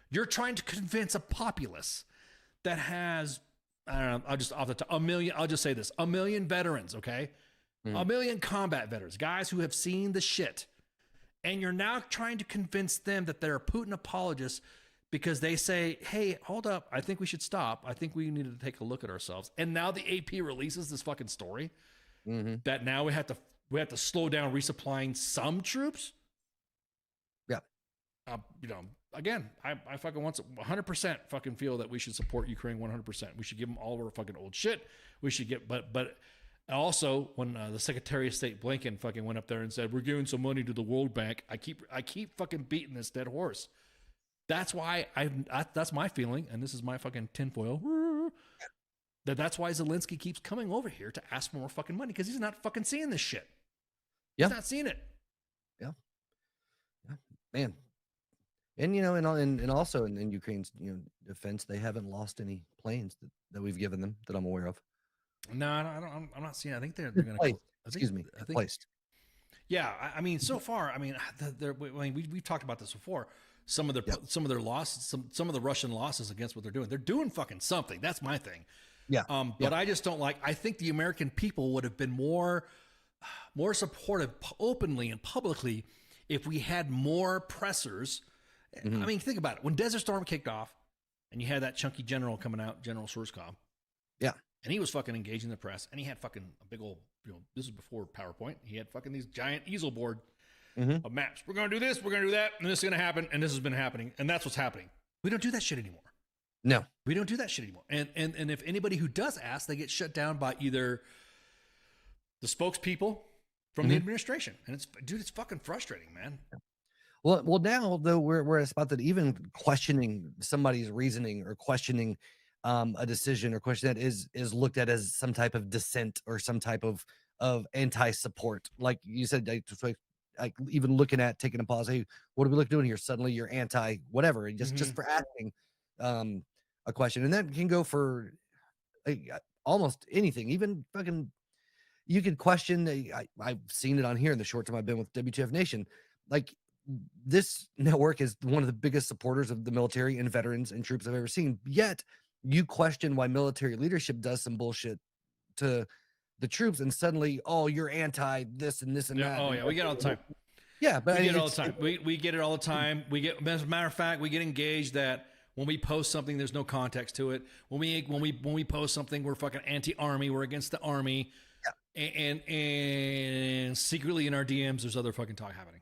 You're trying to convince a populace that has, I don't know, I'll just say this, 1 million veterans, okay? 1 million combat veterans, guys who have seen the shit. And you're now trying to convince them that they're Putin apologists because they say, hey, hold up, I think we should stop. I think we need to take a look at ourselves. And now the AP releases this fucking story that now we have to slow down resupplying some troops. Yeah. Again, I fucking 100% fucking feel that we should support Ukraine 100%. We should give them all of our fucking old shit. We should get, but also when the Secretary of State Blinken fucking went up there and said, we're giving some money to the World Bank, I keep fucking beating this dead horse. That's why that's my feeling. And this is my fucking tinfoil. That's why Zelensky keeps coming over here to ask for more fucking money. Cause he's not fucking seeing this shit. He's not seeing it. Yeah. Man. And and also in Ukraine's defense, they haven't lost any planes that we've given them that I'm aware of. No, I'm not seeing. I think they're going to. Excuse me. Placed. Yeah, I mean, so far, I mean, we've talked about this before. some of their losses, some of the Russian losses against what they're doing. They're doing fucking something. That's my thing. Yeah. But I just don't like. I think the American people would have been more supportive openly and publicly if we had more pressers. I mean, think about it. When Desert Storm kicked off, and you had that chunky general coming out, General Schwarzkopf. Yeah. And he was fucking engaging the press, and he had fucking a big old, this is before PowerPoint. He had fucking these giant easel board of maps. We're going to do this, we're going to do that, and this is going to happen, and this has been happening, and that's what's happening. We don't do that shit anymore. No. We don't do that shit anymore. And if anybody who does ask, they get shut down by either the spokespeople from the administration. And it's fucking frustrating, man. Well, now though we're at a spot that even questioning somebody's reasoning or questioning a decision or question that is looked at as some type of dissent or some type of anti-support. Like you said, like even looking at taking a pause. Hey, what are we doing here? Suddenly you're anti whatever, just for asking a question, and that can go for almost anything. Even fucking, you could question. I've seen it on here in the short time I've been with WTF Nation. Like, this network is one of the biggest supporters of the military and veterans and troops I've ever seen. Yet you question why military leadership does some bullshit to the troops, and suddenly, oh, you're anti this and this and that. Oh yeah, we get it all the time. Yeah, but we get it all the time. We get it all the time. We get, as a matter of fact, we get engaged that when we post something, there's no context to it. When we post something, we're fucking anti-army. We're against the army. Yeah. And secretly in our DMs, there's other fucking talk happening.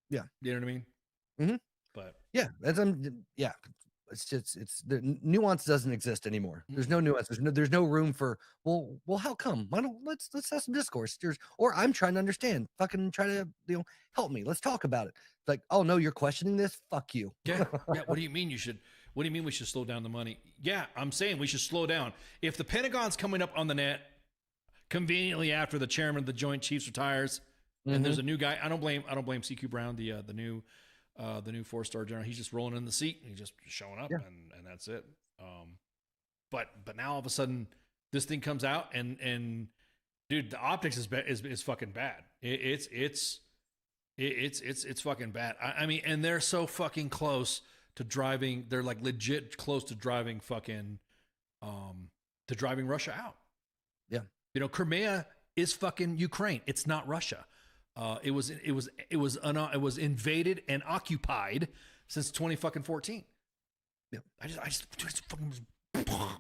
Yeah. You know what I mean? Mm-hmm. But yeah, yeah. It's the nuance doesn't exist anymore. There's no nuance. There's no room for, well, how come? Why don't let's have some discourse. Or I'm trying to understand. Fucking try to help me. Let's talk about it. It's like, oh no, you're questioning this? Fuck you. Yeah. What do you mean what do you mean we should slow down the money? Yeah, I'm saying we should slow down. If the Pentagon's coming up on the net conveniently after the chairman of the Joint Chiefs retires, and there's a new guy, I don't blame CQ Brown, the new 4-star general. He's just rolling in the seat. He's just showing up, and that's it. But now all of a sudden this thing comes out, and dude, the optics is fucking bad. It's fucking bad. I mean, and they're so fucking close to driving. They're like legit close to driving fucking to driving Russia out. Yeah, Crimea is fucking Ukraine. It's not Russia. It was invaded and occupied since 2014. Yeah, I just dude, it's fucking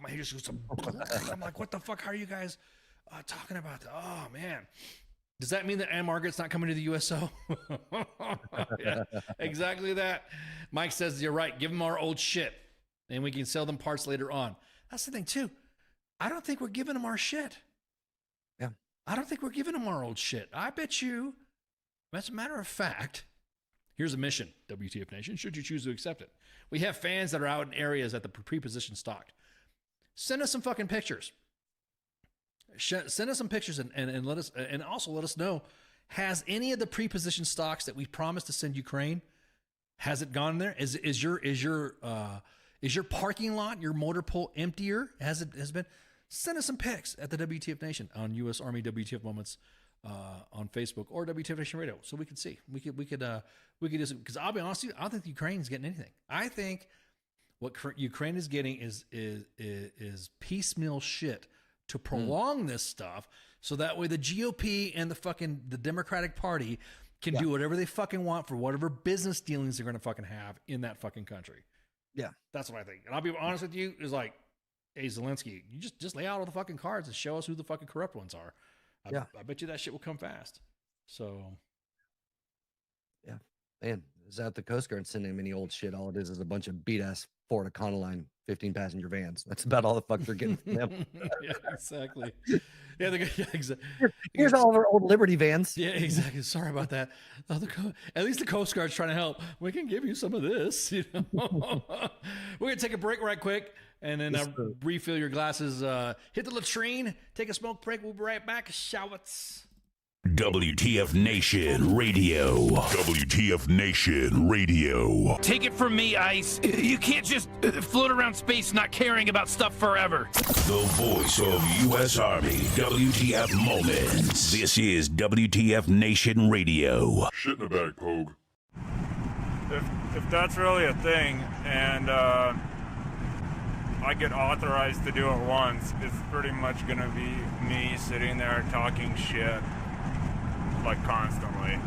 my head just goes. I'm like, what the fuck? How are you guys talking about that? Oh man, does that mean that Anne Margaret's not coming to the USO? Yeah, exactly that. Mike says you're right. Give them our old shit, and we can sell them parts later on. That's the thing too. I don't think we're giving them our shit. Yeah, I don't think we're giving them our old shit. I bet you. As a matter of fact, here's a mission, WTF Nation, should you choose to accept it. We have fans that are out in areas that the pre-position stocked. Send us some fucking pictures. Send us some pictures and let us, and also let us know, has any of the pre-position stocks that we promised to send Ukraine, has it gone in there? Is your parking lot, your motor pool emptier? Has it been? Send us some pics at the WTF Nation on U.S. Army WTF Moments on Facebook or WTF Nation Radio, so we could see. We could just, because I'll be honest with you, I don't think Ukraine's getting anything. I think what Ukraine is getting is piecemeal shit to prolong this stuff, so that way the GOP and the Democratic Party can do whatever they fucking want for whatever business dealings they're going to fucking have in that fucking country. Yeah, that's what I think. And I'll be honest with you, is like, hey, Zelensky, you just lay out all the fucking cards and show us who the fucking corrupt ones are. I bet you that shit will come fast. So, yeah, man, is that the Coast Guard sending him any old shit? All it is a bunch of beat ass Ford Econoline 15-passenger vans. That's about all the fuck they're getting from them. Yeah, exactly. Yeah, exactly. Here's all of our old Liberty vans. Yeah, exactly. Sorry about that. At least the Coast Guard's trying to help. We can give you some of this. We're gonna take a break right quick. And then refill your glasses, hit the latrine, take a smoke break. We'll be right back. Showets. WTF Nation Radio. WTF Nation Radio. Take it from me, Ice. You can't just float around space not caring about stuff forever. The voice of U.S. Army. WTF Moments. This is WTF Nation Radio. Shit in the bag, Pogue. if that's really a thing, and I get authorized to do it once, it's pretty much gonna be me sitting there talking shit, like, constantly.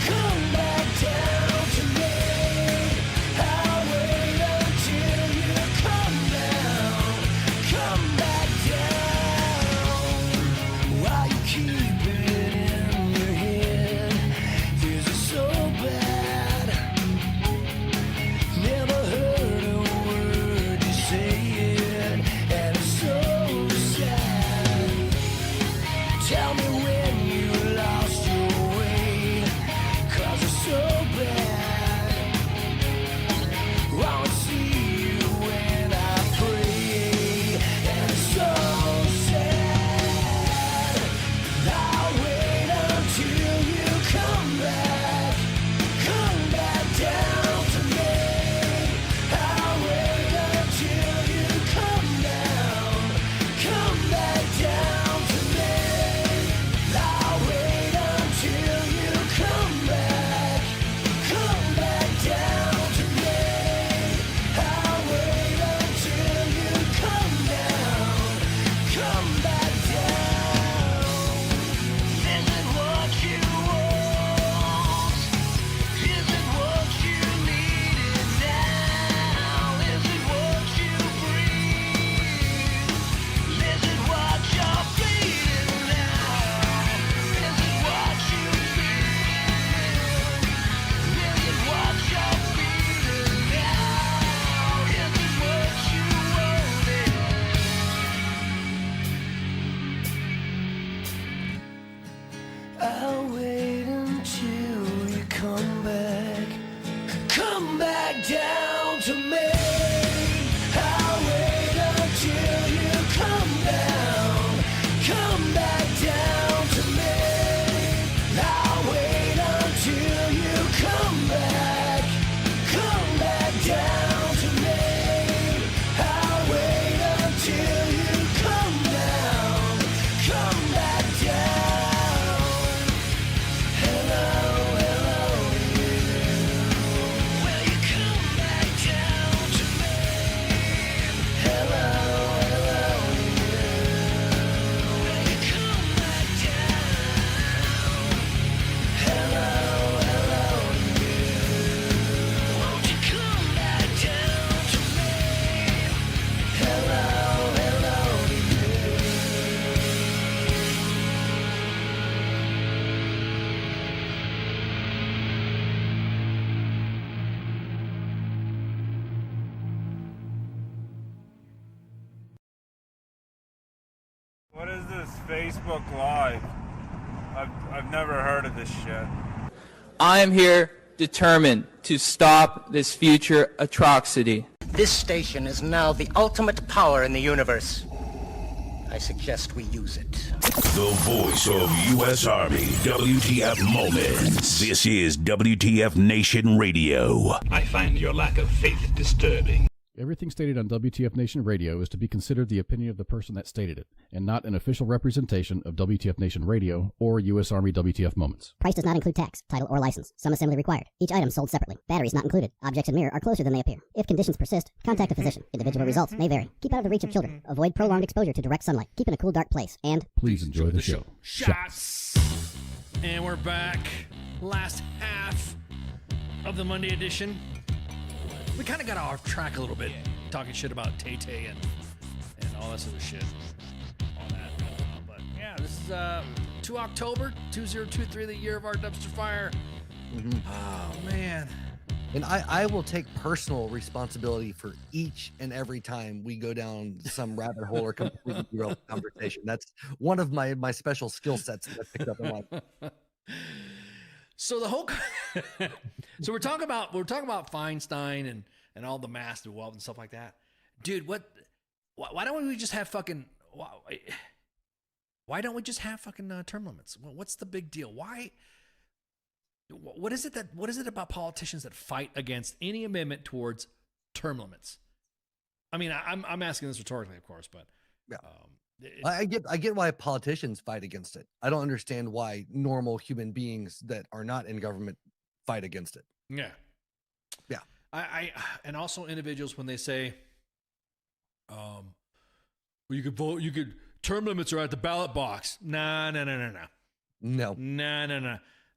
Come back down to me. come back down. Is it what you want? Is it what you needed now? Is it what you breathe? Is it what you're bleeding now? Is it what you feel? Is it what you're feeling now? Is it what you wanted? I'll wait until you come back down to me. I'll wait until you come back down to me. I'll wait until you come back down to me. I'll wait until you come back down. Hello, hello, you. Will you come back down to me? Hello, hello, you. Will you come back down? Hello, hello, you. Won't you come back down to me? Hello, hello, you. What is this Facebook Live? I've never heard of this shit. I am here determined to stop this future atrocity. This station is now the ultimate power in the universe. I suggest we use it. The voice of U.S. Army, WTF Moments. This is WTF Nation Radio. I find your lack of faith disturbing. Everything stated on WTF Nation Radio is to be considered the opinion of the person that stated it, and not an official representation of WTF Nation Radio or U.S. Army WTF Moments. Price does not include tax, title, or license. Some assembly required. Each item sold separately. Batteries not included. Objects in mirror are closer than they appear. If conditions persist, contact a physician. Individual results may vary. Keep out of the reach of children. Avoid prolonged exposure to direct sunlight. Keep in a cool, dark place. And please enjoy the show. Shots. And we're back. Last half of the Monday edition. We kind of got off track a little bit, talking shit about Tay-Tay and all that sort of shit. All that. But yeah, this is 2 October 2023, the year of our dumpster fire. Oh, man. And I will take personal responsibility for each and every time we go down some rabbit hole or completely derail the conversation. That's one of my special skill sets that I picked up in life. So the whole, so we're talking about Feinstein and all the massive wealth and stuff like that, dude. Why don't we just have fucking? Why don't we just have fucking term limits? What's the big deal? Why? What is it about politicians that fight against any amendment towards term limits? I mean, I'm asking this rhetorically, of course, but yeah. I get why politicians fight against it. I don't understand why normal human beings that are not in government fight against it. Yeah. Yeah. I and also individuals when they say, well, you could vote, term limits are at the ballot box. No.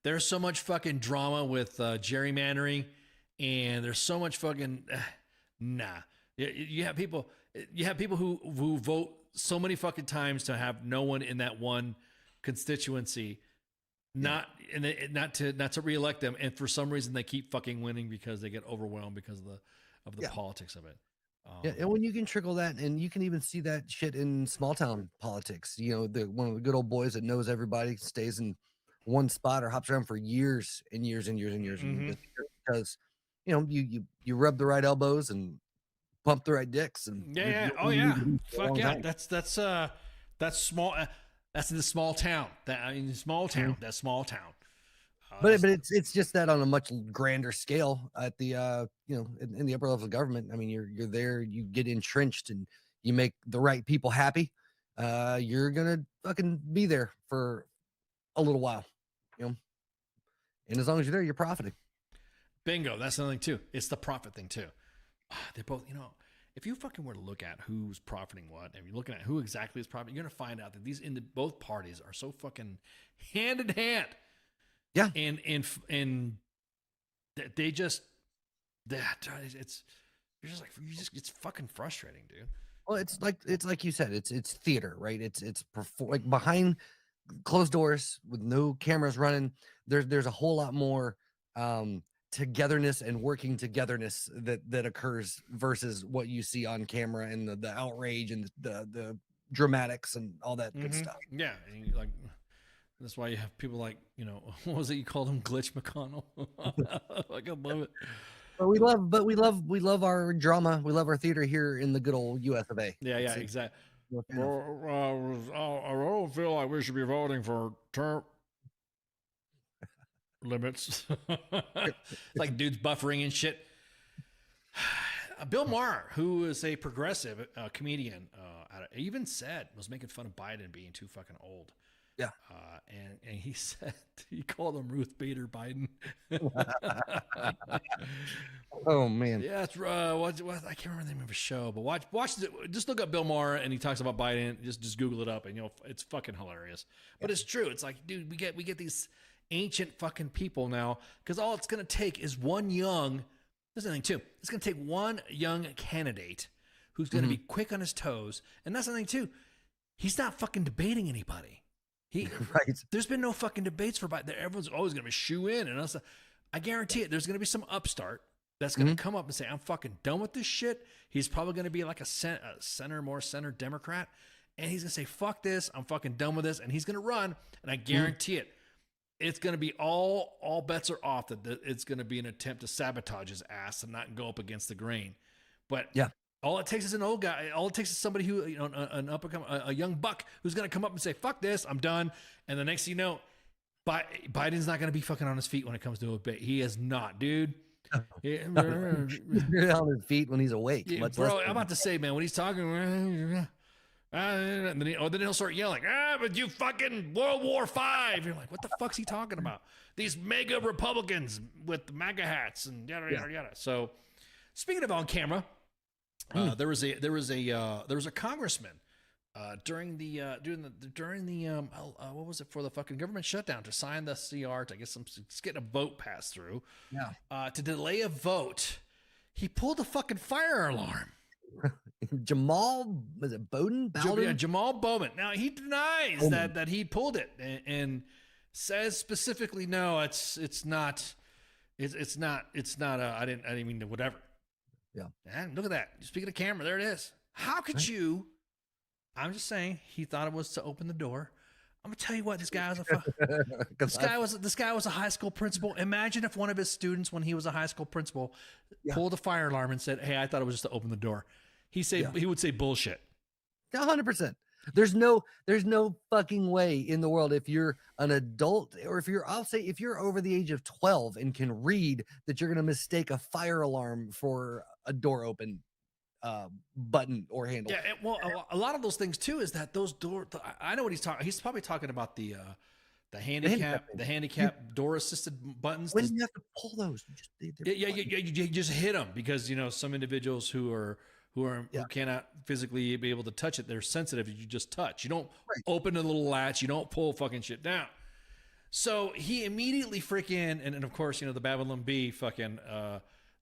There's so much fucking drama with gerrymandering, and there's so much fucking nah. You have people who vote so many fucking times to have no one in that one constituency, not to reelect them, and for some reason they keep fucking winning because they get overwhelmed because of the politics of it. Yeah, and when you can trickle that, and you can even see that shit in small town politics. You know, one of the good old boys that knows everybody stays in one spot or hops around for years and years and years and years, because you know you rub the right elbows and pump the right dicks, and fuck yeah, that's small. That's in the small town. That small town. But it's just that on a much grander scale at the in the upper level of government. I mean, you're there, you get entrenched, and you make the right people happy. You're gonna fucking be there for a little while, you know. And as long as you're there, you're profiting. Bingo. That's another thing too. It's the profit thing too. They're both, you know. if you fucking were to look at who's profiting what, and you're looking at who exactly is profiting, you're gonna find out that both parties are so fucking hand in hand. Yeah. And they just it's it's fucking frustrating, dude. Well, it's like you said, it's theater, right? It's like behind closed doors with no cameras running. There's a whole lot more togetherness and working togetherness that occurs versus what you see on camera and the outrage and the dramatics and all that good stuff. Yeah, and like that's why you have people like, you know, what was it you called him, Glitch McConnell? Like, I love it. But we love our drama. We love our theater here in the good old US of A. Yeah, exactly. Well, I don't feel like we should be voting for term limits. Like dudes buffering and shit. Bill Maher, who is a progressive comedian, even was making fun of Biden being too fucking old. Yeah. And he said, he called him Ruth Bader Biden. Oh man. Yeah, it's what I can't remember the name of a show, but watch just look up Bill Maher and he talks about Biden. Just Google it up and it's fucking hilarious. But it's true. It's like, dude, we get these ancient fucking people now, because all it's gonna take is one young. There's the thing too. It's gonna take one young candidate who's gonna be quick on his toes, and that's the thing too. He's not fucking debating anybody. Right. There's been no fucking debates for Biden. Everyone's always going to be shoe in. And I guarantee it, there's going to be some upstart that's going to come up and say, I'm fucking done with this shit. He's probably going to be like a center Democrat. And he's going to say, fuck this. I'm fucking done with this. And he's going to run. And I guarantee it, it's going to be all bets are off that it's going to be an attempt to sabotage his ass and not go up against the grain. But yeah. All it takes is an old guy. All it takes is somebody who, a young buck who's going to come up and say, fuck this, I'm done. And the next thing you know, Biden's not going to be fucking on his feet when it comes to a debate. He is not, dude. He's on his feet when he's awake. Yeah, bro, I'm about to say, man, when he's talking, and then he'll start yelling, but you fucking World War V. You're like, what the fuck's he talking about? These mega Republicans with MAGA hats and yada, yada, yada. So speaking of on camera, there was a congressman during the what was it, for the fucking government shutdown, to sign the CR to get a vote passed through. Yeah. To delay a vote, he pulled a fucking fire alarm. Jamal, was it Bowden? Yeah, Jamal Bowman. Now he denies that he pulled it and says specifically, no, it's not. I didn't mean to whatever. Yeah. And look at that. Speaking of camera, there it is. How could you? I'm just saying, he thought it was to open the door. I'm gonna tell you what, this guy was a high school principal. Imagine if one of his students, when he was a high school principal, pulled a fire alarm and said, "Hey, I thought it was just to open the door." He would say bullshit. 100%. There's no fucking way in the world, if you're an adult, or if you're over the age of 12 and can read, that you're going to mistake a fire alarm for a door open button or handle. Yeah, well, a lot of those things too is that those I know what he's talking. He's probably talking about the handicap door assisted buttons. When do you have to pull those? You just hit them because some individuals who cannot physically be able to touch it, they're sensitive. You just touch. You don't open a little latch. You don't pull fucking shit down. So he immediately freaking and of course the Babylon Bee fucking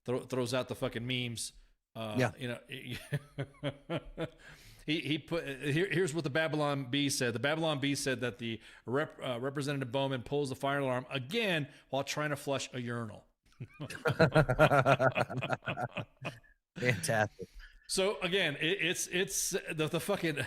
throws out the fucking memes. He put here's what the Babylon Bee said. The Babylon Bee said that the Representative Bowman pulls the fire alarm again while trying to flush a urinal. Fantastic. So again, it's the fucking.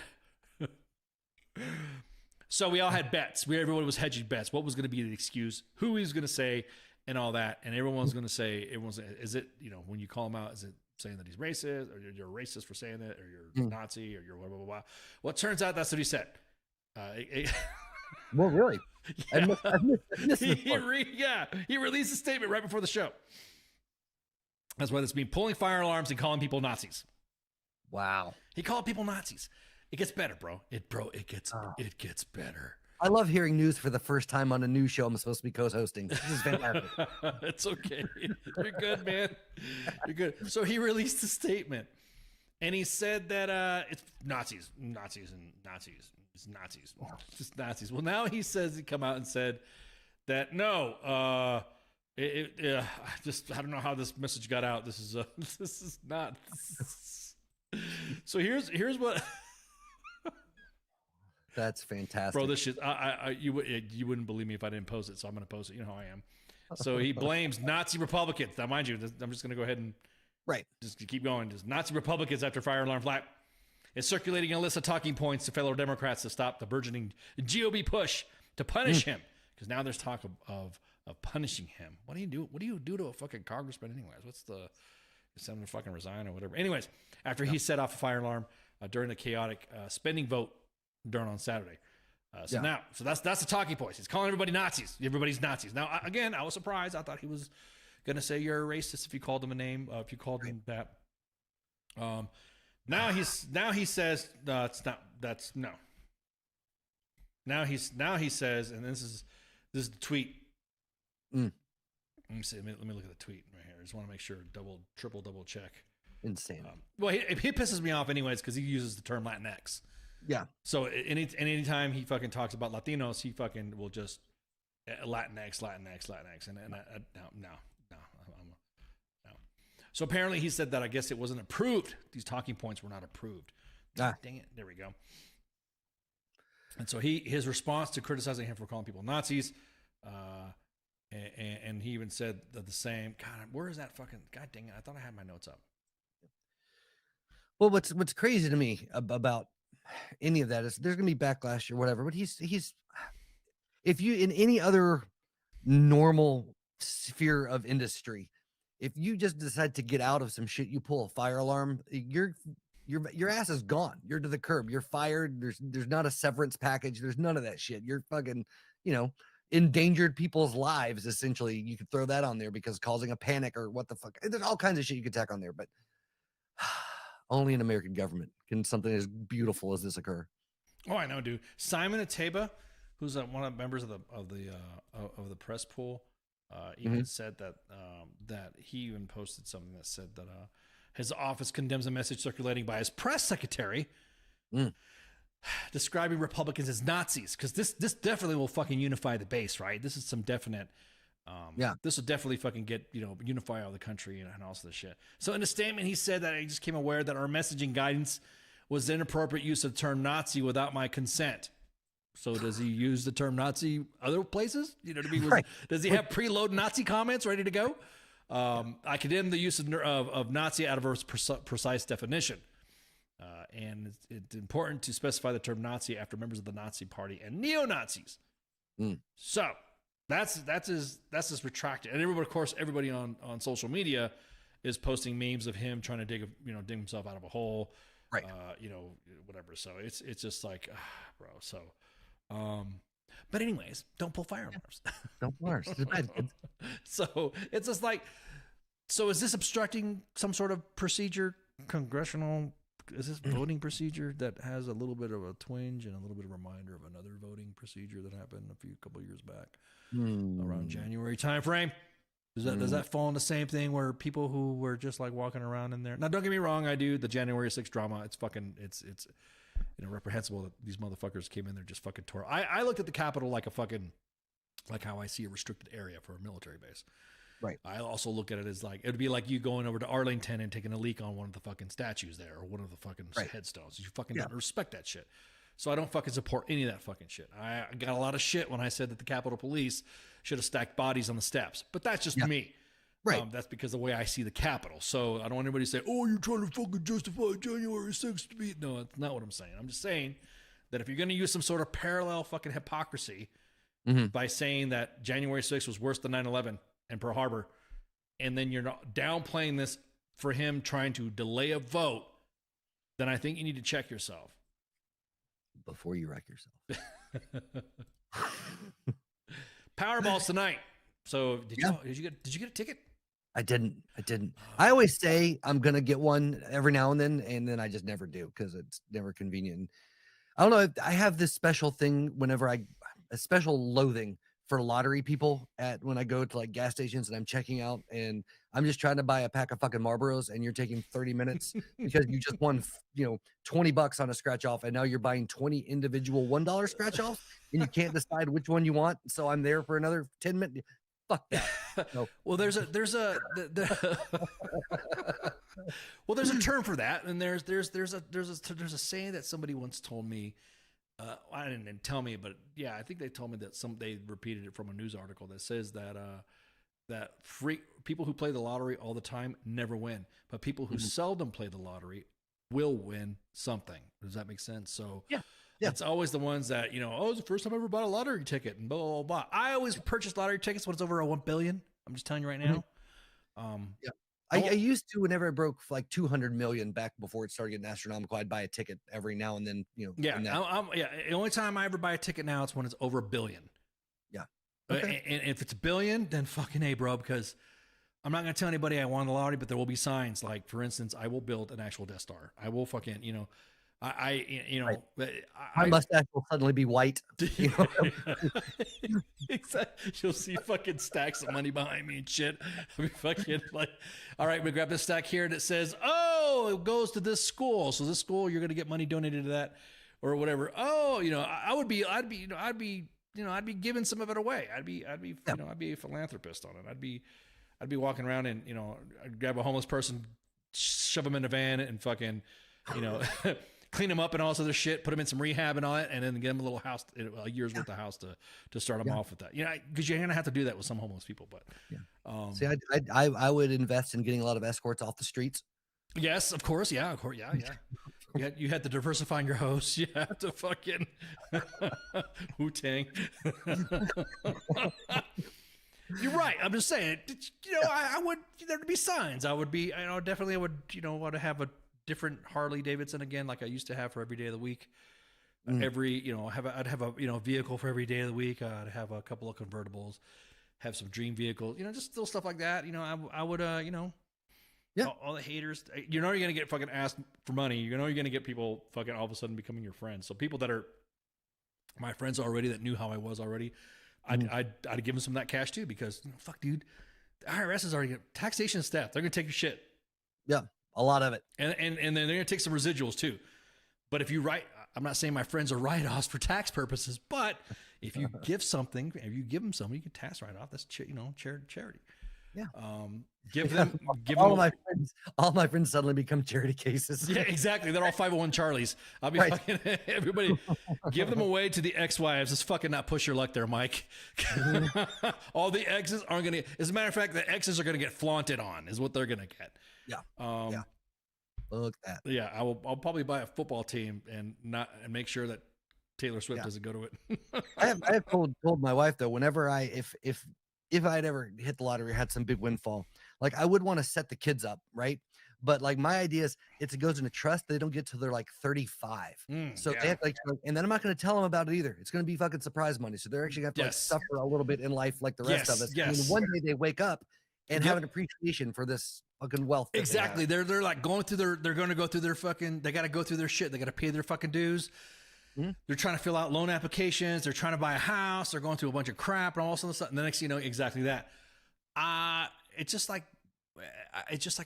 So we all had bets. Everyone was hedging bets. What was going to be the excuse? Who he was going to say, and all that. And everyone's going to say, is it when you call him out, is it saying that he's racist, or you're racist for saying that, or you're Nazi, or you're blah blah blah blah? Well, it turns out that's what he said. Well, really? Yeah. I missed this part. He released a statement right before the show. That's why this means pulling fire alarms and calling people Nazis. Wow. He called people Nazis. It gets better, bro. It gets better. I love hearing news for the first time on a news show I'm supposed to be co-hosting. This is fantastic. It's okay. You're good, man. You're good. So he released a statement, And he said that it's Nazis. It's just Nazis. Well, now he says he come out and said that no, I don't know how this message got out. This is not. So here's what. That's fantastic, bro. This shit, you wouldn't believe me if I didn't post it. So I'm gonna post it. You know how I am. So he blames Nazi Republicans. Now, mind you, I'm just gonna go ahead and just keep going. Just Nazi Republicans after fire alarm flat. It's circulating a list of talking points to fellow Democrats to stop the burgeoning GOP push to punish him. Because now there's talk of punishing him. What do you do? What do you do to a fucking congressman, anyways? What's the send him to fucking resign or whatever? Anyways, after he set off a fire alarm during the chaotic spending vote during on Saturday. So that's the talking points. He's calling everybody Nazis. Everybody's Nazis. Now, again, I was surprised. I thought he was gonna say you're a racist if you called him a name. If you called him that. Now he says it's not. That's no. Now he says, and this is the tweet. Let me see. Let me look at the tweet right here. I just want to make sure, triple check. Insane. Well, he pisses me off anyways because he uses the term Latinx. Yeah. So anytime he fucking talks about Latinos, he fucking will just Latinx, and no. So apparently he said that I guess it wasn't approved. These talking points were not approved. Dang it. There we go. And so his response to criticizing him for calling people Nazis, and he even said the same. God, where is that fucking? God dang it! I thought I had my notes up. Well, what's crazy to me about any of that is there's gonna be backlash or whatever. But he's if you in any other normal sphere of industry, if you just decide to get out of some shit, you pull a fire alarm, your ass is gone. You're to the curb. You're fired. There's not a severance package. There's none of that shit. You're fucking, endangered people's lives. Essentially, you could throw that on there because causing a panic or what the fuck. There's all kinds of shit you could tack on there, but only in American government can something as beautiful as this occur. Oh, I know, dude. Simon Ateba, who's one of the members of the press pool, even said that he even posted something that said that his office condemns a message circulating by his press secretary describing Republicans as Nazis, because this definitely will fucking unify the base, right? This is some definite this will definitely fucking get unify all the country and all this shit. So in a statement he said that he just came aware that our messaging guidance was the inappropriate use of the term Nazi without my consent. So does he use the term Nazi other places? Does he have preload Nazi comments ready to go? I condemn the use of Nazi out of its precise definition. And it's important to specify the term Nazi after members of the Nazi Party and neo-Nazis. So that's his retracted. And everybody on social media is posting memes of him trying to dig himself out of a hole. Right. Whatever. So it's just like, bro. So, but anyways, don't pull fire alarms. Don't pull alarms. It's bad. So it's just like, so is this obstructing some sort of procedure, congressional? Is this voting procedure that has a little bit of a twinge and a little bit of a reminder of another voting procedure that happened a couple of years back around January timeframe? Does that fall in the same thing where people who were just like walking around in there? Now, don't get me wrong, I do the January 6th drama. It's fucking, it's reprehensible that these motherfuckers came in there just fucking tore. I looked at the Capitol like a fucking, like how I see a restricted area for a military base. Right. I also look at it as like, it would be like you going over to Arlington and taking a leak on one of the fucking statues there or one of the fucking headstones. You fucking don't respect that shit. So I don't fucking support any of that fucking shit. I got a lot of shit when I said that the Capitol Police should have stacked bodies on the steps, but that's just me. Right. That's because of the way I see the Capitol. So I don't want anybody to say, oh, you're trying to fucking justify January 6th to be. No, that's not what I'm saying. I'm just saying that if you're going to use some sort of parallel fucking hypocrisy by saying that January 6th was worse than 9/11 and Pearl Harbor, and then you're not downplaying this for him trying to delay a vote, then I think you need to check yourself. Before you wreck yourself. Powerball's tonight. So did you get a ticket? I didn't. I always say I'm gonna get one every now and then I just never do because it's never convenient. I don't know. I have this special thing whenever a special loathing for lottery people at when I go to like gas stations and I'm checking out and I'm just trying to buy a pack of fucking Marlboros and you're taking 30 minutes because you just won, $20 on a scratch off and now you're buying 20 individual $1 scratch offs and you can't decide which one you want. So I'm there for another 10 minutes. Fuck that. No. Well, there's a well, there's a term for that, and there's a saying that somebody once told me. I didn't tell me, but yeah, I think they told me that they repeated it from a news article that says that that people who play the lottery all the time never win, but people who seldom play the lottery will win something. Does that make sense? So yeah. It's always the ones that, it's the first time I ever bought a lottery ticket and blah, blah, blah. I always purchase lottery tickets when it's over $1 billion. I'm just telling you right now. I used to, whenever I broke like 200 million back before it started getting astronomical, I'd buy a ticket every now and then, The only time I ever buy a ticket now is when it's over $1 billion. Yeah. Okay. And if it's $1 billion, then fucking A, bro, because I'm not going to tell anybody I won the lottery, but there will be signs. Like, for instance, I will build an actual Death Star. I will fucking, my mustache will suddenly be white. Exactly. You'll see fucking stacks of money behind me and shit. I'll be fucking like, all right, we grab this stack here and it says, it goes to this school. So this school, you're going to get money donated to that or whatever. I'd be giving some of it away. I'd be a philanthropist on it. I'd be walking around and, I'd grab a homeless person, shove them in a van and fucking, clean them up and all this other shit, put them in some rehab and all that, and then give them a little house, a year's worth of house to start them off with that. Because you're gonna have to do that with some homeless people. But see, I would invest in getting a lot of escorts off the streets. Yes, of course, yeah. You had to diversify your hosts. You have to fucking Wu-Tang. You're right. I'm just saying. I would. There'd be signs. I would be. Definitely. I would. Want to have a different Harley Davidson again, like I used to have for every day of the week. I'd have a vehicle for every day of the week. I'd have a couple of convertibles, have some dream vehicles, just little stuff like that. I would, all the haters, you're gonna get fucking asked for money. You're gonna get people fucking all of a sudden becoming your friends. So people that are my friends already, that knew how I was already, I'd give them some of that cash too, because fuck, dude, the IRS is already taxation staff. They're gonna take your shit. Yeah. A lot of it. And then they're going to take some residuals too. But if you I'm not saying my friends are write-offs for tax purposes, but if you give something, if you give them something, you can tax write-off. That's, charity. Yeah. All my friends suddenly become charity cases. Yeah, exactly. They're all 501 Charlies. I'll be fucking everybody. Give them away to the ex-wives. Just fucking not push your luck there, Mike. All the exes aren't going to. As a matter of fact, the exes are going to get flaunted on. Is what they're going to get. Yeah. Look at that. Yeah, I'll probably buy a football team and make sure that Taylor Swift doesn't go to it. I have told my wife though, whenever if I'd ever hit the lottery or had some big windfall, like I would want to set the kids up, right? But like my idea is it goes into trust. They don't get till they're like 35. So they have and then I'm not going to tell them about it either. It's going to be fucking surprise money. So they're actually going to have to suffer a little bit in life like the rest of us. Yes. And one day they wake up and have an appreciation for this fucking wealth. Exactly. They're like going through they're going to go through their fucking, they got to go through their shit. They got to pay their fucking dues. They're trying to fill out loan applications. They're trying to buy a house. They're going through a bunch of crap and all this other stuff. And the next thing you know, exactly that. It's just like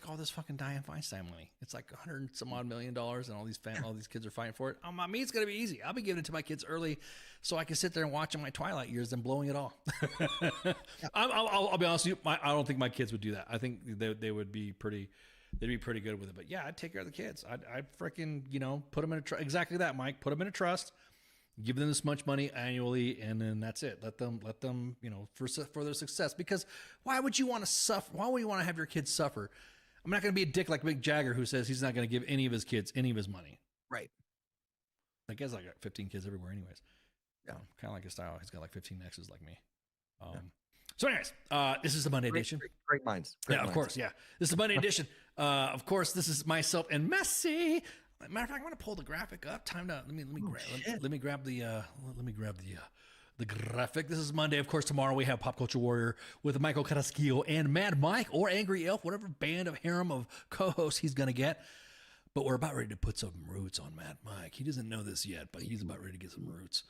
all this fucking Dianne Feinstein money. It's like $100 and some odd million, and all these kids are fighting for it. I mean, it's gonna be easy. I'll be giving it to my kids early, so I can sit there and watch in my twilight years and blowing it all. I'll be honest with you. I don't think my kids would do that. I think they would be pretty. They'd be pretty good with it. But yeah, I'd take care of the kids. I'd freaking put them in exactly that, Mike. Put them in a trust. Give them this much money annually, and then that's it. Let them, for their success. Because why would you want to suffer? Why would you want to have your kids suffer? I'm not going to be a dick like Mick Jagger, who says he's not going to give any of his kids any of his money. Right. I guess I got 15 kids everywhere, anyways. Yeah. Kind of like his style. He's got like 15 exes like me. So, anyways, this is the Monday edition. Great minds. Of course. Yeah. This is the Monday edition. Of course, this is myself and Messi. Matter of fact, I'm gonna pull the graphic up. Time to let me grab the graphic. This is Monday. Of course, tomorrow we have Pop Culture Warrior with Michael Carrasquillo and Mad Mike or Angry Elf, whatever band of harem of co-hosts he's gonna get. But we're about ready to put some roots on Mad Mike. He doesn't know this yet, but he's about ready to get some roots.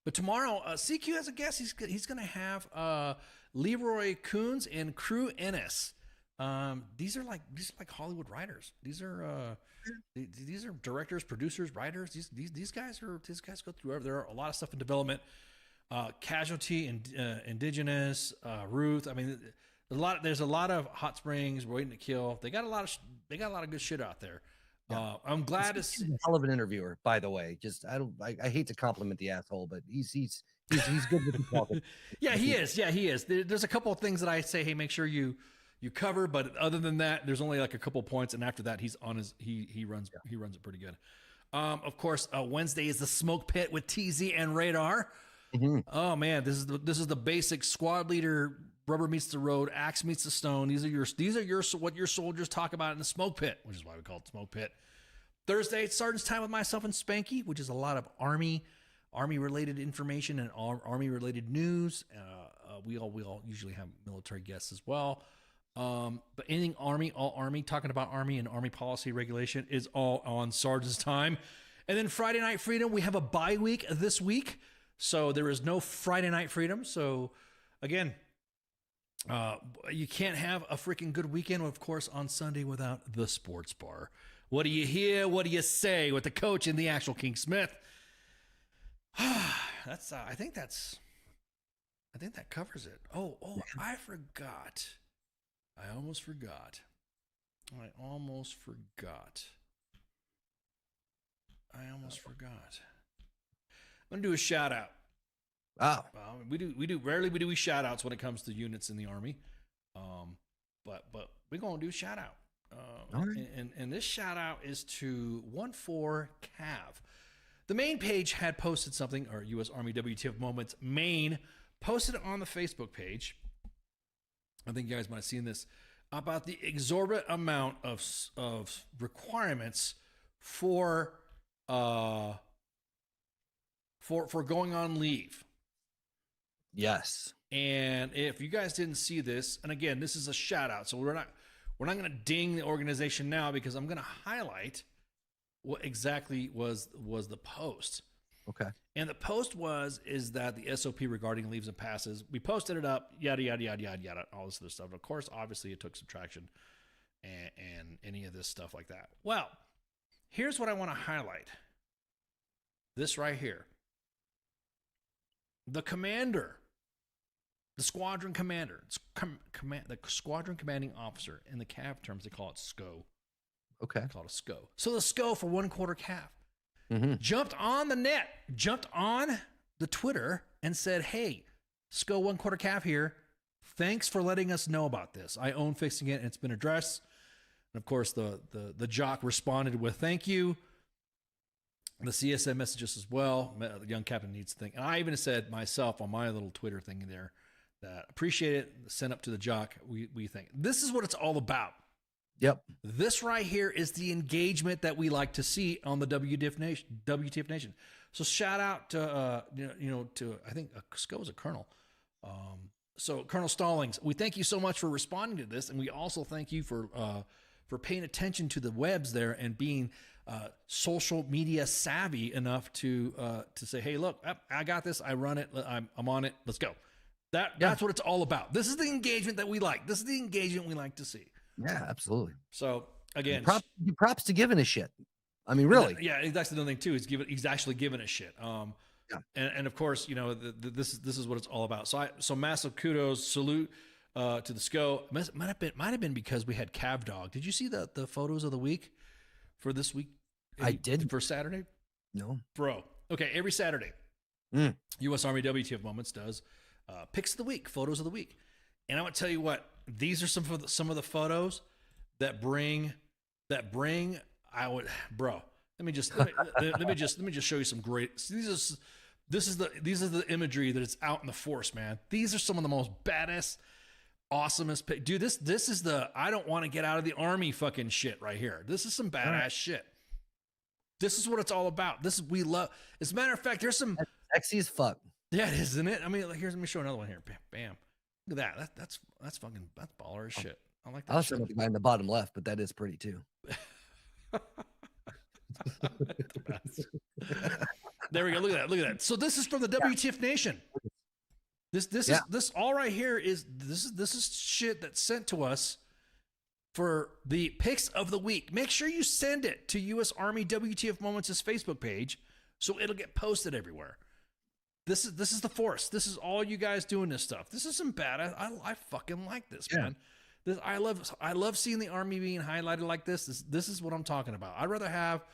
But tomorrow, CQ has a guest. He's going to have Leroy Coons and Crew Ennis. These are like Hollywood writers. These are directors, producers, writers. These guys go through. There are a lot of stuff in development. Casualty and Indigenous, Ruth. I mean, there's a lot of Hot Springs, Waiting to Kill. They got a lot of good shit out there. Yeah. I'm glad to see. He's a hell of an interviewer, by the way. Just I hate to compliment the asshole, but he's good with the talking. Yeah, he is. Yeah, he is. There's a couple of things that I say, hey, make sure you cover, but other than that, there's only like a couple of points, and after that, he's on his he runs it pretty good. Of course, Wednesday is the Smoke Pit with TZ and Radar. Mm-hmm. Oh man, this is the basic squad leader. Rubber meets the road, axe meets the stone. These are your what your soldiers talk about in the Smoke Pit, which is why we call it Smoke Pit. Thursday, it's Sergeant's Time with myself and Spanky, which is a lot of Army related information and Army related news. We all usually have military guests as well. But anything Army, all Army, talking about Army and Army policy regulation is all on Sergeant's Time. And then Friday Night Freedom, we have a bye week this week, so there is no Friday Night Freedom. So again, you can't have a freaking good weekend, of course, on Sunday without the sports bar. What do you hear? What do you say with the coach and the actual King Smith? That's I think that covers it. Oh, I forgot. I almost forgot. I'm gonna do a shout out. Wow. We do rarely shout outs when it comes to units in the Army. But we're gonna do a shout out. Right. And this shout out is to 14 Cav. The main page had posted something, or U.S. Army WTF Moments Maine posted it on the Facebook page. I think you guys might have seen this about the exorbitant amount of requirements for going on leave. Yes. And if you guys didn't see this, and again, this is a shout out, so we're not going to ding the organization now because I'm going to highlight what exactly was the post. Okay. And the post is that the SOP regarding leaves and passes, we posted it up, yada, yada, yada, yada, yada, all this other stuff. Of course, obviously it took some traction and any of this stuff like that. Well, here's what I want to highlight. This right here. The commander, the squadron commander, the squadron commanding officer, in the CAV terms, they call it SCO. Okay. They call it a SCO. So the SCO for 1/4 CAV. Mm-hmm. Jumped on the net, jumped on the Twitter and said, hey, SCO 1/4 CAV here. Thanks for letting us know about this. I own fixing it and it's been addressed. And of course, the jock responded with thank you. The CSM messages as well. The young captain needs to think. And I even said myself on my little Twitter thing there that appreciate it. Send up to the jock. We think this is what it's all about. Yep. This right here is the engagement that we like to see on the WTF Nation. So shout out to to I think SCO is a colonel. So Colonel Stallings, we thank you so much for responding to this, and we also thank you for paying attention to the webs there and being social media savvy enough to say, hey, look, I got this. I run it. I'm on it. Let's go. That's what it's all about. This is the engagement that we like. This is the engagement we like to see. Yeah, absolutely. So again, props to giving a shit. I mean, really. Yeah, that's another thing too. He's actually giving a shit. Yeah. And of course, this is what it's all about. So massive kudos, salute to the SCO. Might have been because we had Cav Dog. Did you see the photos of the week for this week? I did. For Saturday. No, bro. Okay, every Saturday, U.S. Army WTF Moments does picks of the week, photos of the week, and I would tell you what. These are some of the photos that bring. I would, bro. Let me just show you some great. This is the imagery that is out in the force, man. These are some of the most badass, awesomest. Dude, this is the I don't want to get out of the Army fucking shit right here. This is some badass shit. This is what it's all about. We love. As a matter of fact, there's some that's sexy as fuck. Yeah, it is, isn't it? I mean, let me show another one here. Bam, bam. Look at that. That's baller as shit. I like that. I'll show the guy in the bottom left, but that is pretty too. There we go. Look at that. Look at that. So this is from the WTF Nation. This all right here is this is shit that's sent to us for the picks of the week. Make sure you send it to U.S. Army WTF Moments' Facebook page so it'll get posted everywhere. This is the force. This is all you guys doing this stuff. This isn't bad. I fucking like this, man. I love seeing the Army being highlighted like this. This is what I'm talking about. I'd rather have,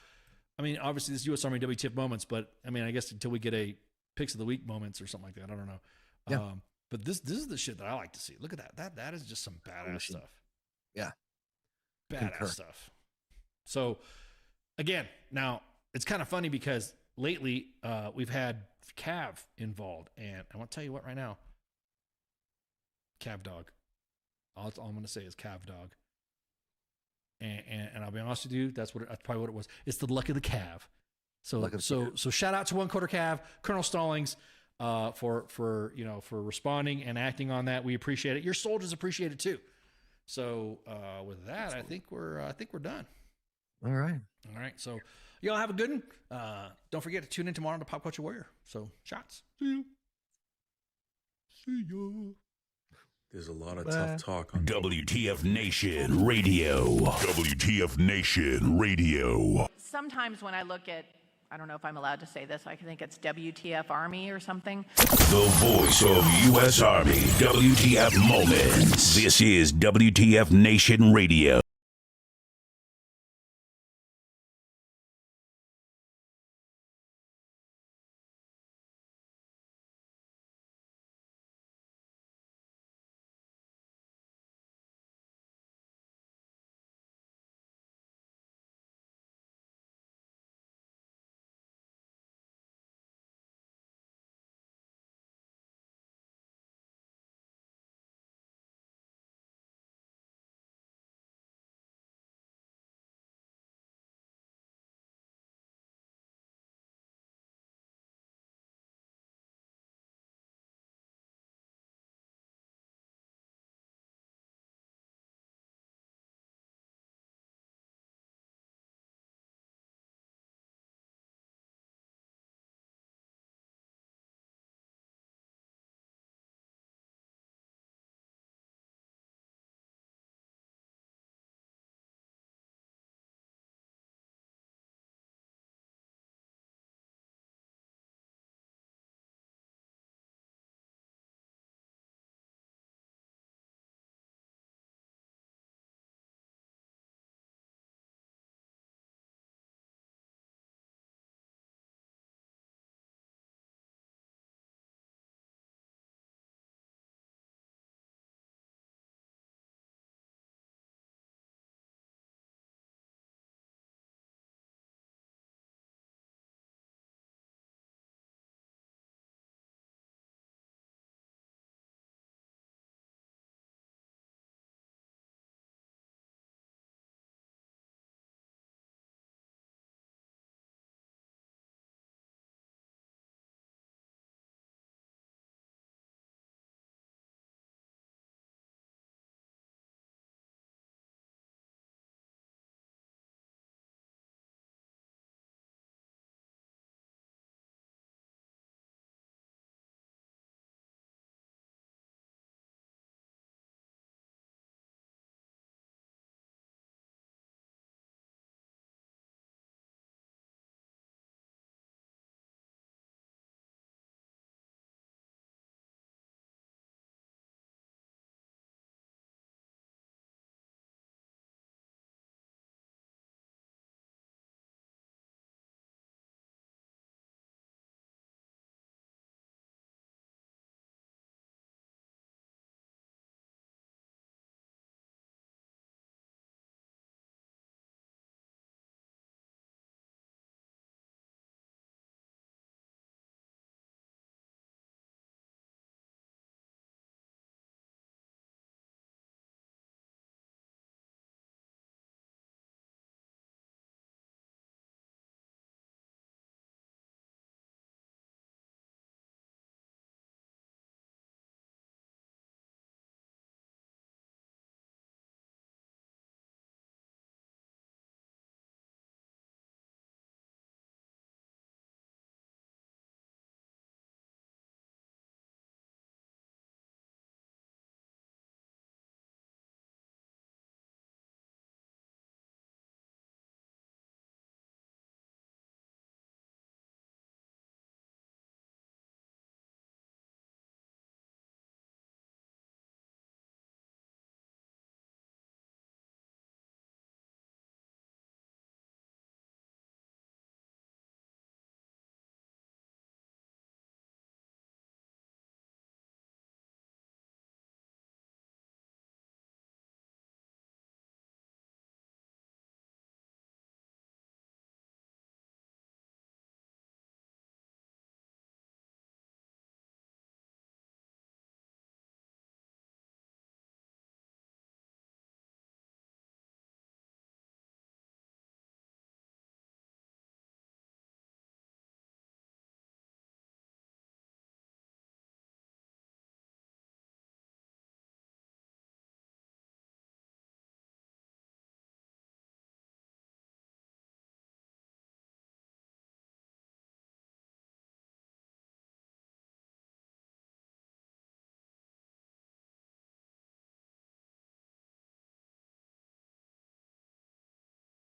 I mean, obviously this U.S. Army WTF Moments, but I mean, I guess until we get a picks of the week moments or something like that, I don't know. Yeah. But this is the shit that I like to see. Look at that. That is just some badass stuff. Yeah. Badass stuff. So again, now it's kind of funny because lately we've had Cav involved, and I want to tell you what right now. Cav Dog. All I'm going to say is Cav Dog. And I'll be honest with you, that's probably what it was. It's the luck of the Cav. So shout out to 1 quarter Cav, Colonel Stallings, for responding and acting on that. We appreciate it. Your soldiers appreciate it too. So with that, I think we're done. All right. So y'all have a good one. Don't forget to tune in tomorrow to Pop Culture Warrior. So shots. See you. There's a lot of tough talk on WTF Nation Radio. WTF Nation Radio. Sometimes when I look at, I don't know if I'm allowed to say this, I think it's WTF Army or something. The voice of U.S. Army. WTF Moments. This is WTF Nation Radio.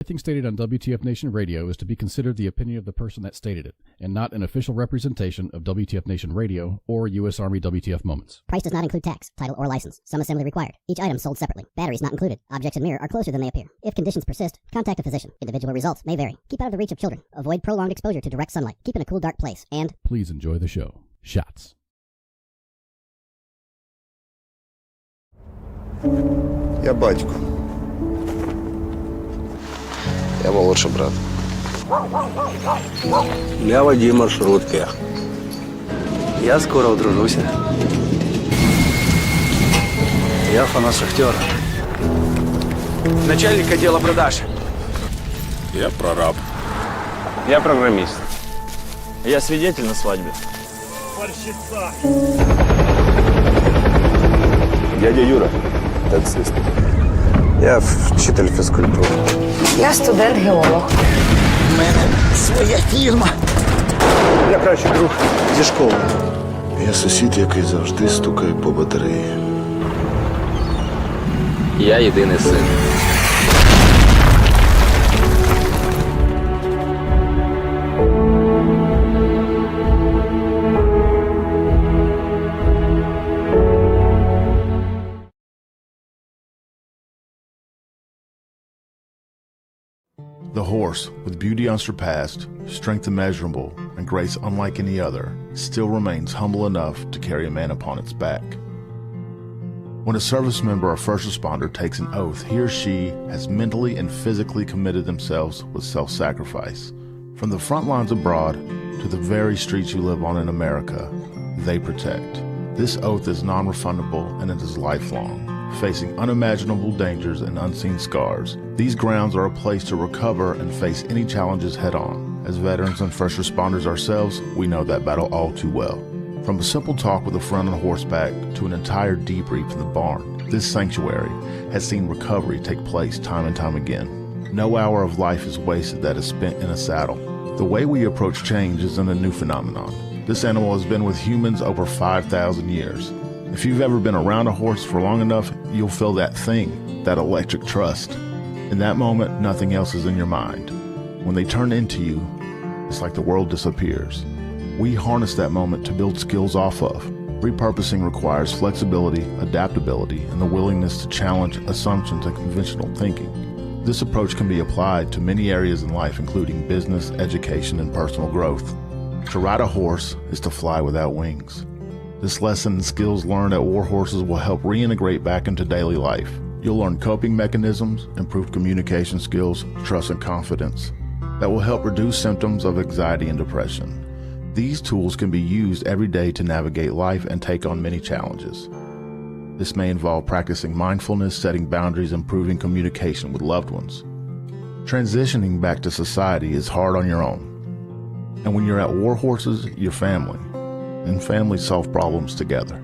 Everything stated on WTF Nation Radio is to be considered the opinion of the person that stated it, and not an official representation of WTF Nation Radio or U.S. Army WTF Moments. Price does not include tax, title, or license. Some assembly required. Each item sold separately. Batteries not included. Objects in mirror are closer than they appear. If conditions persist, contact a physician. Individual results may vary. Keep out of the reach of children. Avoid prolonged exposure to direct sunlight. Keep in a cool, dark place. And please enjoy the show. Shots. Я батько. Я молодший брат. Я водій маршрутки. Я скоро одружуся. Я фанат Шахтера. Начальник отдела продаж. Я прораб. Я программист. Я свидетель на свадьбе. Дядя Юра, таксист. Я вчитель фізкультури. Я студент-геолог. У мене своя фірма. Я кращий друг зі школи. Я сусід, який завжди стукає по батареї. Я єдиний син. The horse, with beauty unsurpassed, strength immeasurable, and grace unlike any other, still remains humble enough to carry a man upon its back. When a service member or first responder takes an oath, he or she has mentally and physically committed themselves with self-sacrifice. From the front lines abroad to the very streets you live on in America, they protect. This oath is non-refundable and it is lifelong. Facing unimaginable dangers and unseen scars, these grounds are a place to recover and face any challenges head-on. As veterans and first responders ourselves, we know that battle all too well. From a simple talk with a friend on horseback to an entire debrief in the barn, this sanctuary has seen recovery take place time and time again. No hour of life is wasted that is spent in a saddle. The way we approach change isn't a new phenomenon. This animal has been with humans over 5,000 years. If you've ever been around a horse for long enough, you'll feel that thing, that electric trust. In that moment, nothing else is in your mind. When they turn into you, it's like the world disappears. We harness that moment to build skills off of. Repurposing requires flexibility, adaptability, and the willingness to challenge assumptions and conventional thinking. This approach can be applied to many areas in life, including business, education, and personal growth. To ride a horse is to fly without wings. This lesson and skills learned at War Horses will help reintegrate back into daily life. You'll learn coping mechanisms, improved communication skills, trust and confidence that will help reduce symptoms of anxiety and depression. These tools can be used every day to navigate life and take on many challenges. This may involve practicing mindfulness, setting boundaries, improving communication with loved ones. Transitioning back to society is hard on your own. And when you're at War Horses, you're family. And families solve problems together.